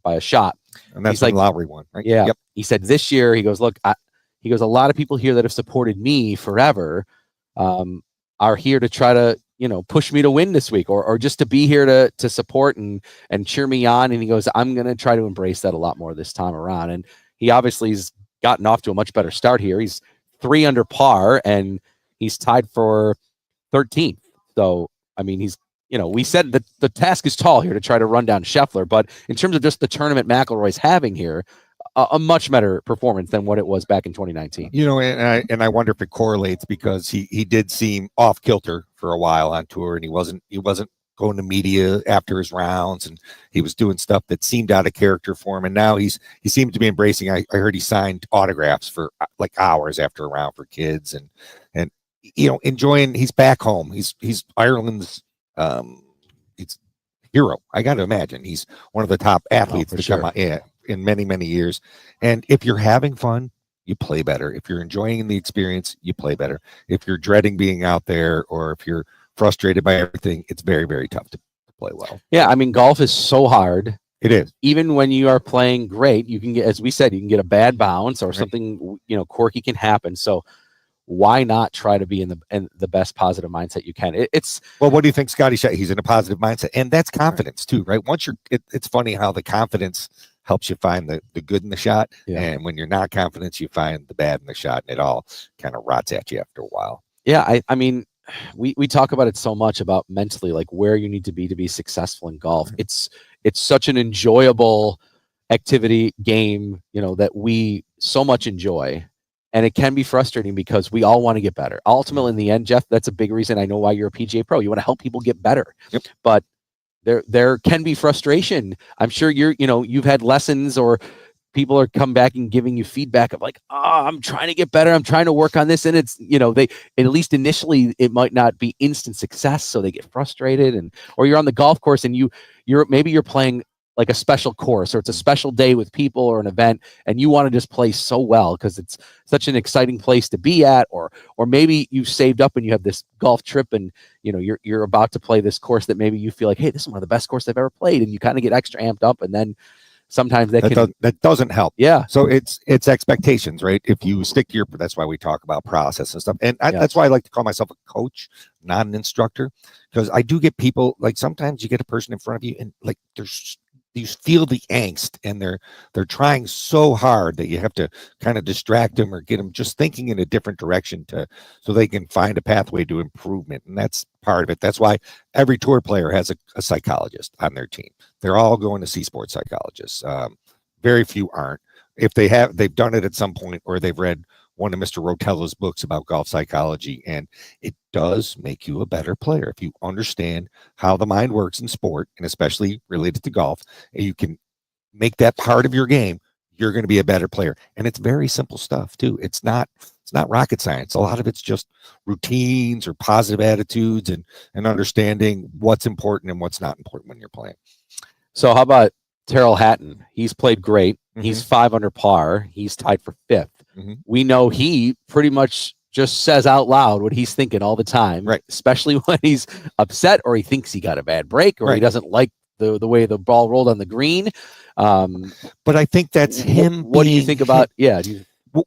a shot. And that's like Lowry won, right? Yeah. Yep. He said this year, he goes, look, he goes, a lot of people here that have supported me forever are here to try to, push me to win this week, or just to be here to support and cheer me on. And he goes, I'm going to try to embrace that a lot more this time around. And he obviously has gotten off to a much better start here. He's 3 under par, and he's tied for 13th. though, I mean, he's, we said that the task is tall here to try to run down Scheffler, but in terms of just the tournament McIlroy's having here, a much better performance than what it was back in 2019. And I wonder if it correlates because he did seem off kilter for a while on tour, and he wasn't going to media after his rounds, and he was doing stuff that seemed out of character for him. And now he seemed to be embracing. I heard he signed autographs for like hours after a round for kids, and enjoying. He's back home. He's Ireland's it's hero. I got to imagine he's one of the top athletes to come out in many, many years. And if you're having fun, you play better. If you're enjoying the experience, you play better. If you're dreading being out there, or if you're frustrated by everything, it's very, very tough to play well. Yeah, I mean, golf is so hard. It is. Even when you are playing great, you can get, as we said, you can get a bad bounce or something, quirky can happen. So why not try to be in the best positive mindset you can? Well, what do you think, Scotty? He's in a positive mindset, and that's confidence too, right? Once it's funny how the confidence helps you find the good in the shot, and when you're not confident, you find the bad in the shot, and it all kind of rots at you after a while. Yeah, I mean, we talk about it so much about mentally, like where you need to be successful in golf. It's such an enjoyable activity game, that we so much enjoy. And it can be frustrating because we all want to get better. Ultimately, in the end, Jeff, that's a big reason I know why you're a PGA pro. You want to help people get better. Yep. But there can be frustration. I'm sure you've had lessons, or people are come back and giving you feedback of like, I'm trying to get better. I'm trying to work on this. And it's, they, at least initially, it might not be instant success. So they get frustrated, or you're on the golf course and you're playing like a special course, or it's a special day with people or an event, and you want to just play so well because it's such an exciting place to be at, or maybe you've saved up and you have this golf trip, and you're about to play this course that maybe you feel like, hey, this is one of the best courses I've ever played, and you kind of get extra amped up, and then sometimes that doesn't help. Yeah. So it's expectations, right? If you stick to that's why we talk about process and stuff. And that's why I like to call myself a coach, not an instructor, because I do get people, like sometimes you get a person in front of you and like you feel the angst, and they're trying so hard that you have to kind of distract them or get them just thinking in a different direction so they can find a pathway to improvement. And that's part of it. That's why every tour player has a psychologist on their team. They're all going to see sports psychologists. Very few aren't. If they've done it at some point, or they've read one of Mr. Rotella's books about golf psychology, and it does make you a better player. If you understand how the mind works in sport, and especially related to golf, and you can make that part of your game, you're going to be a better player. And it's very simple stuff too. It's not rocket science. A lot of it's just routines or positive attitudes and understanding what's important and what's not important when you're playing. So how about Terrell Hatton? He's played great. Mm-hmm. He's 5 under par. He's tied for 5th. Mm-hmm. We know he pretty much just says out loud what he's thinking all the time, right? Especially when he's upset, or he thinks he got a bad break, or he doesn't like the way the ball rolled on the green. But I think that's him. What do you think about? Yeah.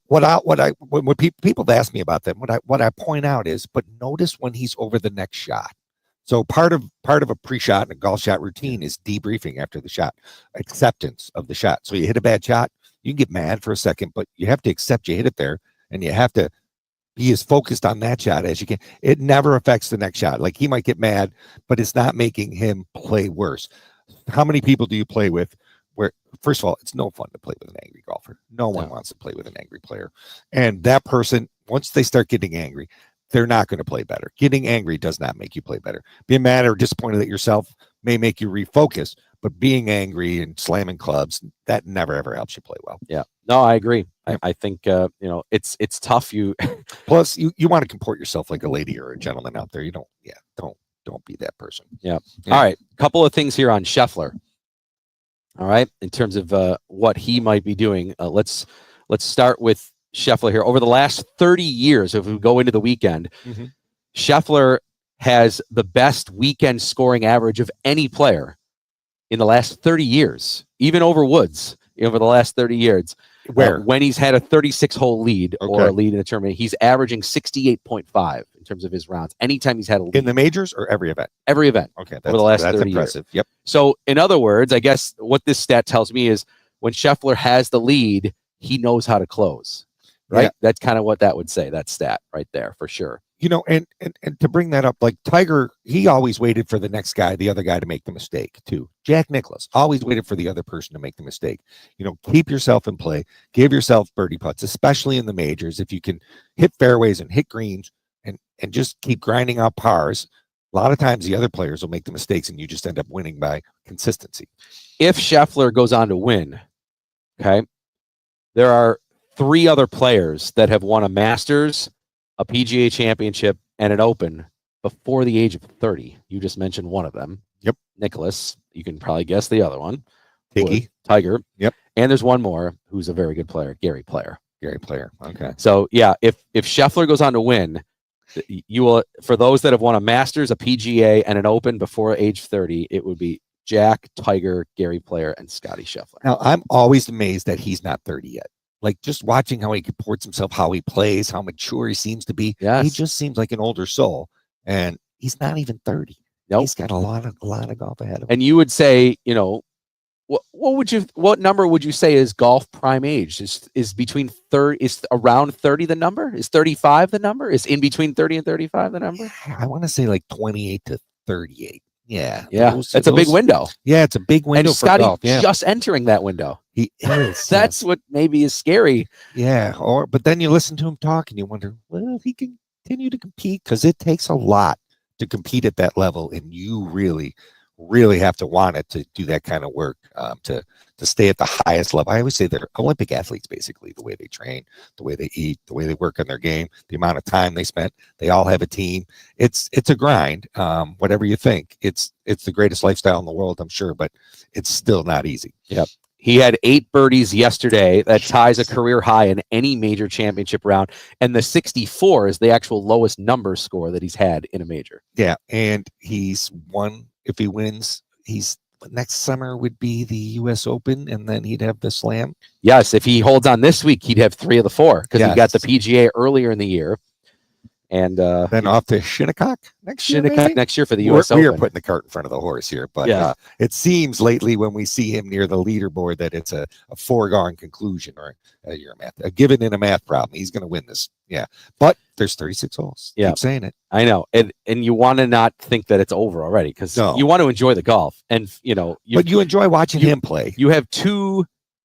When people ask me about that, what I point out is, but notice when he's over the next shot. So part of a pre-shot and a golf shot routine is debriefing after the shot, acceptance of the shot. So you hit a bad shot, you can get mad for a second, but you have to accept you hit it there, and you have to be as focused on that shot as you can. It never affects the next shot. Like, he might get mad, but it's not making him play worse. How many people do you play with where, first of all, it's no fun to play with an angry golfer. No one wants to play with an angry player. And that person, once they start getting angry, they're not going to play better. Getting angry does not make you play better. Being mad or disappointed at yourself may make you refocus, but being angry and slamming clubs, that never ever helps you play well. Yeah, no, I agree. I think it's tough. Plus you want to comport yourself like a lady or a gentleman out there. You don't be that person. Yeah. All right, couple of things here on Scheffler. All right, in terms of what he might be doing, let's start with Scheffler here. Over the last 30 years, if we go into the weekend, mm-hmm. Scheffler has the best weekend scoring average of any player in the last 30 years, even over Woods over the last 30 years. Where? When he's had a 36-hole lead or a lead in a tournament, he's averaging 68.5 in terms of his rounds. Anytime he's had a lead. In the majors or every event? Every event. Okay, over the last 30 impressive. Years. Yep. So, in other words, I guess what this stat tells me is when Scheffler has the lead, he knows how to close. Right? Yeah. That's kind of what that would say, that stat right there, for sure. And to bring that up, like Tiger, he always waited for the other guy to make the mistake too. Jack Nicklaus always waited for the other person to make the mistake. Keep yourself in play, give yourself birdie putts, especially in the majors. If you can hit fairways and hit greens and just keep grinding out pars, a lot of times the other players will make the mistakes and you just end up winning by consistency. If Scheffler goes on to win, okay, there are 3 other players that have won a Masters, a PGA Championship, and an Open before the age of 30. You just mentioned one of them. Yep. Nicholas. You can probably guess the other one. Tiger. Yep. And there's one more who's a very good player, Gary Player. Okay. So, yeah, if Scheffler goes on to win, you will, for those that have won a Masters, a PGA, and an Open before age 30, it would be Jack, Tiger, Gary Player, and Scotty Scheffler. Now, I'm always amazed that he's not 30 yet. Like, just watching how he comports himself, how he plays, how mature he seems to be. Yes. He just seems like an older soul, and he's not even 30. Nope. He's got a lot of golf ahead of him. And you would say, what number would you say is golf prime age? Is between 30, is around 30 the number? Is 35 the number? Is in between 30 and 35 the number? I want to say like 28 to 38. Yeah. That's a big window. Yeah, it's a big window and Scotty for golf. Yeah. just entering that window. He is. That's what maybe is scary. Yeah. But then you listen to him talk and you wonder, well, he can continue to compete, because it takes a lot to compete at that level, and you really have to want it to do that kind of work, to stay at the highest level. I always say they're Olympic athletes, basically, the way they train, the way they eat, the way they work on their game, the amount of time they spent. They all have a team. It's a grind. Whatever you think, it's the greatest lifestyle in the world, I'm sure, but it's still not easy. Yep. He had 8 birdies yesterday. That ties a career high in any major championship round. And the 64 is the actual lowest number score that he's had in a major. Yeah. And he's won. If he wins, next summer would be the U.S. Open, and then he'd have the Slam. Yes. If he holds on this week, he'd have 3 of the 4, because he got the PGA earlier in the year. And then off to Shinnecock next year for the U.S. Open. We are putting the cart in front of the horse here, but it seems lately when we see him near the leaderboard that it's a foregone conclusion, or a given in a math problem. He's going to win this. Yeah, but there's 36 holes. Yeah, keep saying it. I know, and you want to not think that it's over already, because you want to enjoy the golf, and but you enjoy watching him play. You have 2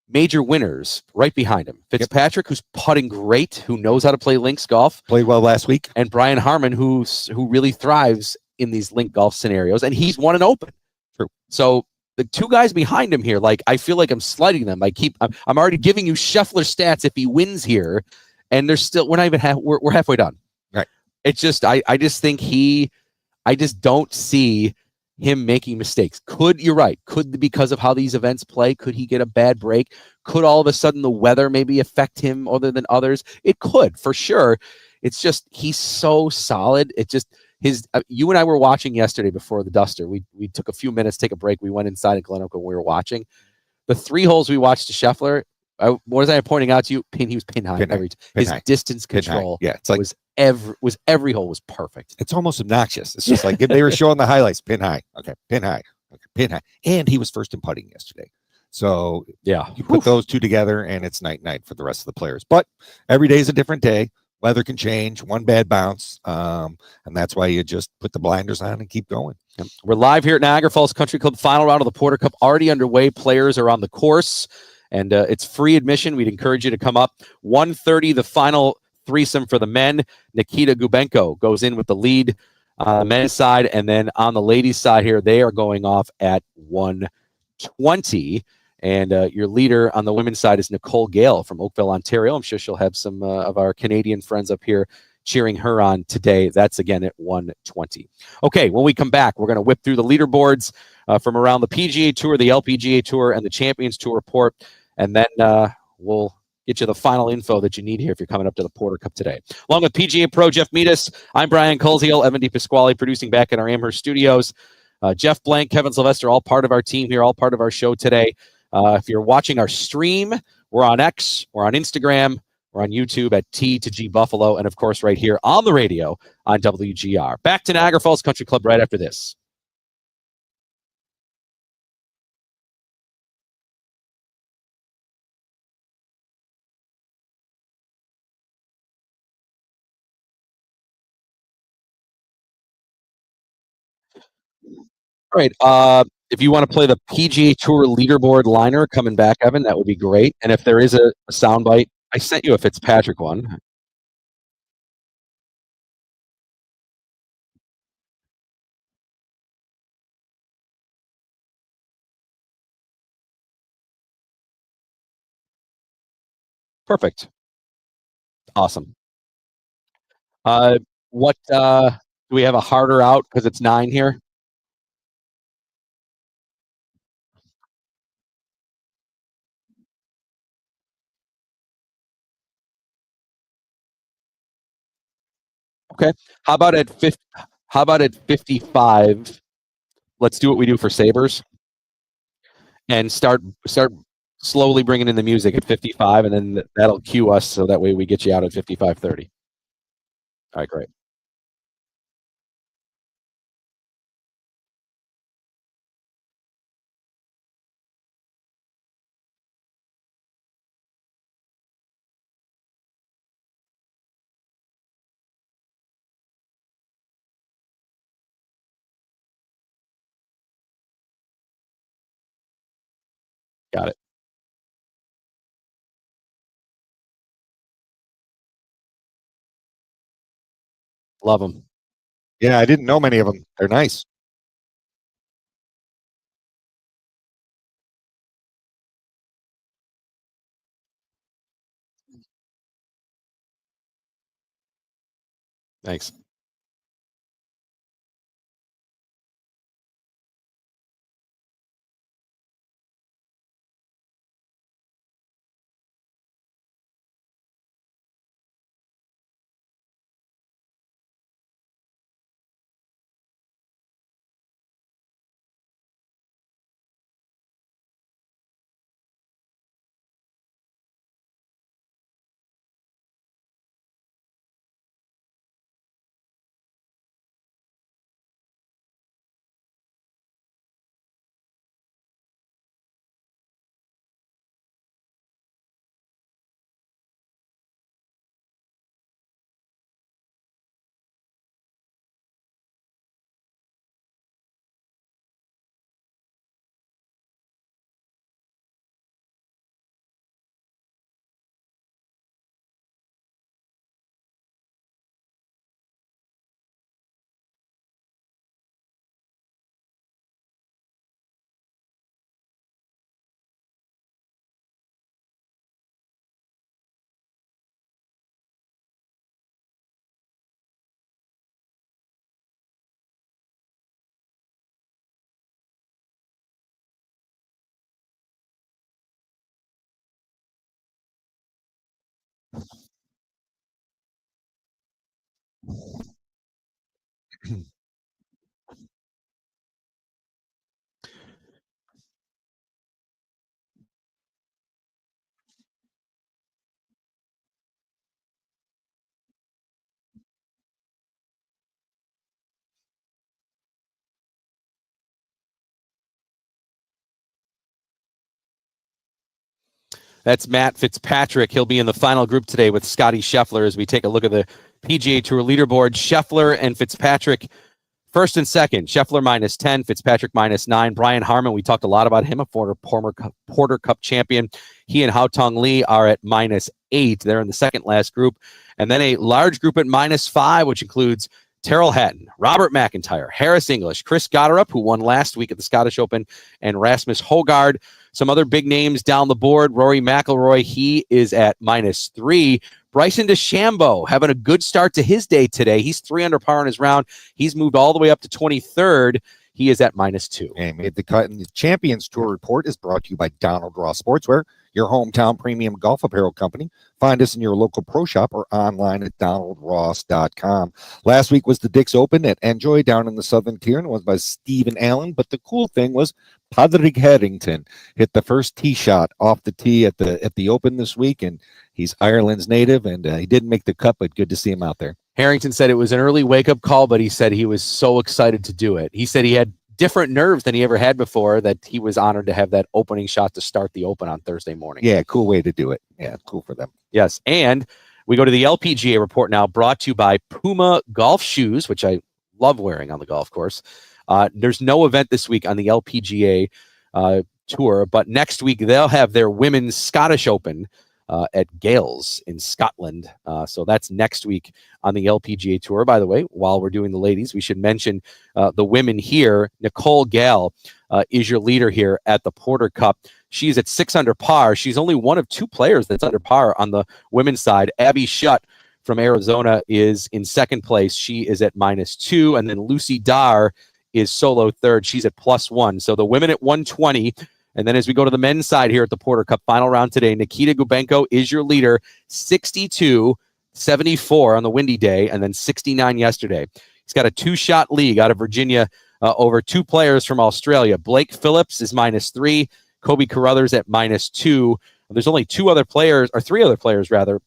major winners right behind him. Fitzpatrick, who's putting great, who knows how to play links golf. Played well last week. And Brian Harmon, who really thrives in these link golf scenarios, and he's won an Open. True. So the 2 guys behind him here, like, I feel like I'm slighting them. I'm already giving you Scheffler stats if he wins here, and there's still, we're not even we're halfway done. Right. It's just I just think I just don't see him making mistakes. You're right. Could, because of how these events play, could he get a bad break? Could all of a sudden the weather maybe affect him other than others? It could, for sure. It's just, he's so solid. It just, you and I were watching yesterday before the Duster. We took a few minutes, take a break. We went inside at Glen Oak and we were watching. The 3 holes we watched to Scheffler, what was I pointing out to you? He was pin high. His distance control, it's like every hole was perfect. It's almost obnoxious. It's just like if they were showing the highlights, pin high, okay, pin high, okay, pin high, and he was first in putting yesterday. So yeah, you put those 2 together, and it's night for the rest of the players. But every day is a different day. Weather can change, one bad bounce, and that's why you just put the blinders on and keep going. Yep. We're live here at Niagara Falls Country Club. Final round of the Porter Cup already underway. Players are on the course, and it's free admission. We'd encourage you to come up. 1:30, the final threesome for the men. Nikita Gubenko goes in with the lead on the men's side, and then on the ladies' side here, they are going off at 1:20. And your leader on the women's side is Nicole Gale from Oakville, Ontario. I'm sure she'll have some of our Canadian friends up here cheering her on today. That's again at 1:20. Okay, when we come back, we're going to whip through the leaderboards from around the PGA Tour, the LPGA Tour, and the Champions Tour report, and then we'll get you the final info that you need here if you're coming up to the Porter Cup today. Along with PGA Pro Jeff Meadis, I'm Brian Colziel, Evan DePasquale producing back in our Amherst studios. Jeff Blank, Kevin Sylvester, all part of our team here, all part of our show today. If you're watching our stream, we're on X, we're on Instagram, we're on YouTube at T2G Buffalo, and of course right here on the radio on WGR. Back to Niagara Falls Country Club right after this. right. If you want to play the PGA Tour leaderboard liner coming back, Evan, that would be great. And if there is a soundbite, I sent you a Fitzpatrick one. Perfect. Awesome. What do we have a harder out because it's 9 here? Okay. How about at 55? Let's do what we do for Sabres and start slowly bringing in the music at 55, and then that'll cue us so that way we get you out at 55:30. All right, great. Got it. Love them. Yeah, I didn't know many of them. They're nice. Thanks. That's Matt Fitzpatrick. He'll be in the final group today with Scotty Scheffler as we take a look at the PGA Tour leaderboard. Scheffler and Fitzpatrick first and second. Scheffler -10, Fitzpatrick -9. Brian Harman, we talked a lot about him, a former Porter Cup champion. He and Haotong Li are at -8. They're in the second last group. And then a large group at -5, which includes Terrell Hatton, Robert McIntyre, Harris English, Chris Gotterup, who won last week at the Scottish Open, and Rasmus Højgaard. Some other big names down the board. Rory McIlroy, he is at -3. Bryson DeChambeau having a good start to his day today. He's 3 under par in his round. He's moved all the way up to 23rd. He is at -2. And made the cut. And the Champions Tour report is brought to you by Donald Ross Sportswear, your hometown premium golf apparel company. Find us in your local pro shop or online at donaldross.com. Last week was the Dix Open at Enjoy down in the Southern Tier, and it was by Stephen Allen. But the cool thing was Padraig Harrington hit the first tee shot off the tee at the Open this week, and he's Ireland's native, and he didn't make the cut, but good to see him out there. Harrington said it was an early wake-up call, but he said he was so excited to do it. He said he had different nerves than he ever had before, that he was honored to have that opening shot to start the Open on Thursday morning. Yeah, cool way to do it. Yeah, cool for them. Yes, and we go to the LPGA report now, brought to you by Puma Golf Shoes, which I love wearing on the golf course. There's no event this week on the LPGA Tour, but next week they'll have their Women's Scottish Open at Gales in Scotland. So that's next week on the LPGA Tour. By the way, while we're doing the ladies, we should mention the women here. Nicole Gale is your leader here at the Porter Cup. She's at 6 under par. She's only one of 2 players that's under par on the women's side. Abby Shutt from Arizona is in second place. She is at -2. And then Lucy Dar is solo third. She's at +1. So the women at 120. And then as we go to the men's side here at the Porter Cup final round today, Nikita Gubenko is your leader, 62, 74 on the windy day, and then 69 yesterday. He's got a 2-shot lead out of Virginia over 2 players from Australia. Blake Phillips is -3. Kobe Carruthers at -2. There's only 3 other players rather,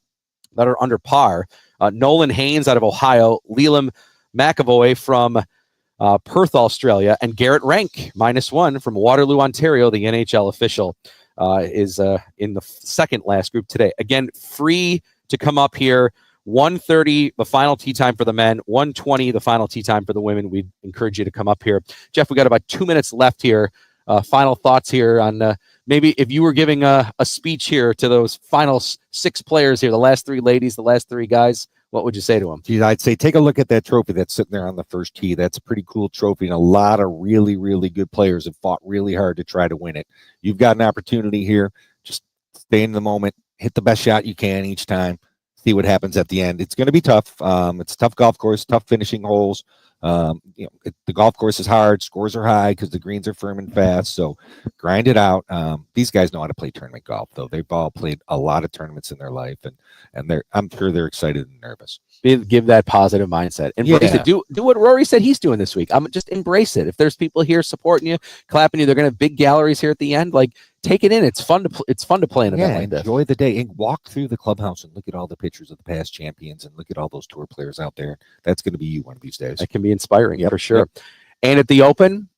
that are under par. Nolan Haynes out of Ohio, Leland McAvoy from Perth, Australia, and Garrett Rank, -1 from Waterloo, Ontario. The NHL official is in the second last group today. Again, free to come up here. 1:30, the final tee time for the men. 1:20, the final tee time for the women. We'd encourage you to come up here. Jeff, we got about 2 minutes left here. Final thoughts here on maybe if you were giving a speech here to those final 6 players here, the last 3 ladies, the last 3 guys, what would you say to them? Geez, I'd say take a look at that trophy that's sitting there on the first tee. That's a pretty cool trophy, and a lot of really, really good players have fought really hard to try to win it. You've got an opportunity here. Just stay in the moment, hit the best shot you can each time, see what happens at the end. It's going to be tough. It's a tough golf course, tough finishing holes. The golf course is hard. Scores are high because the greens are firm and fast. So grind it out. These guys know how to play tournament golf, though. They've all played a lot of tournaments in their life, and I'm sure they're excited and nervous. Give that positive mindset. Embrace it. Do what Rory said he's doing this week. Just embrace it. If there's people here supporting you, clapping you, they're going to have big galleries here at the end. Like, take it in. It's fun to play an event like this. Enjoy the day and walk through the clubhouse and look at all the pictures of the past champions and look at all those tour players out there. That's going to be you one of these days. That can be inspiring, for sure. Yep. And at the Open,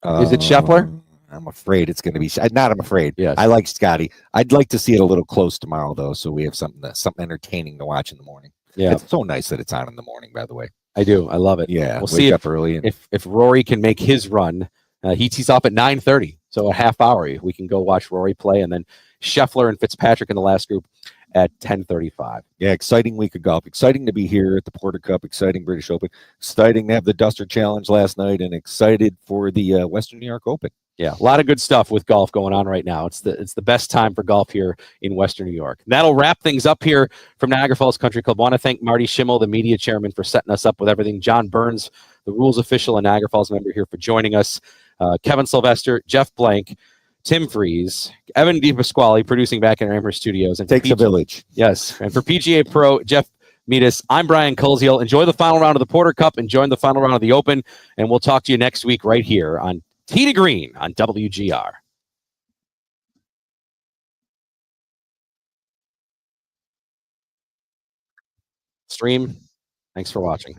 is it Scheffler? I'm afraid it's going to be. I'm afraid. Yes. I like Scotty. I'd like to see it a little close tomorrow, though, so we have something entertaining to watch in the morning. Yeah, it's so nice that it's on in the morning. By the way, I do. I love it. Yeah, we'll see up early. If Rory can make his run. He tees off at 9:30, so a half hour. We can go watch Rory play, and then Scheffler and Fitzpatrick in the last group at 10:35. Yeah, exciting week of golf. Exciting to be here at the Porter Cup. Exciting British Open. Exciting to have the Duster Challenge last night, and excited for the Western New York Open. Yeah, a lot of good stuff with golf going on right now. It's the best time for golf here in Western New York. That'll wrap things up here from Niagara Falls Country Club. I want to thank Marty Schimmel, the media chairman, for setting us up with everything. John Burns, the rules official and Niagara Falls member, here for joining us. Kevin Sylvester, Jeff Blank, Tim Freeze, Evan DePasquale, producing back in our Amherst studios. And takes a village. Yes, and for PGA Pro, Jeff Metis, I'm Brian Coleshill. Enjoy the final round of the Porter Cup. Enjoy the final round of the Open. And we'll talk to you next week right here on Tee to Green on WGR. Stream, thanks for watching.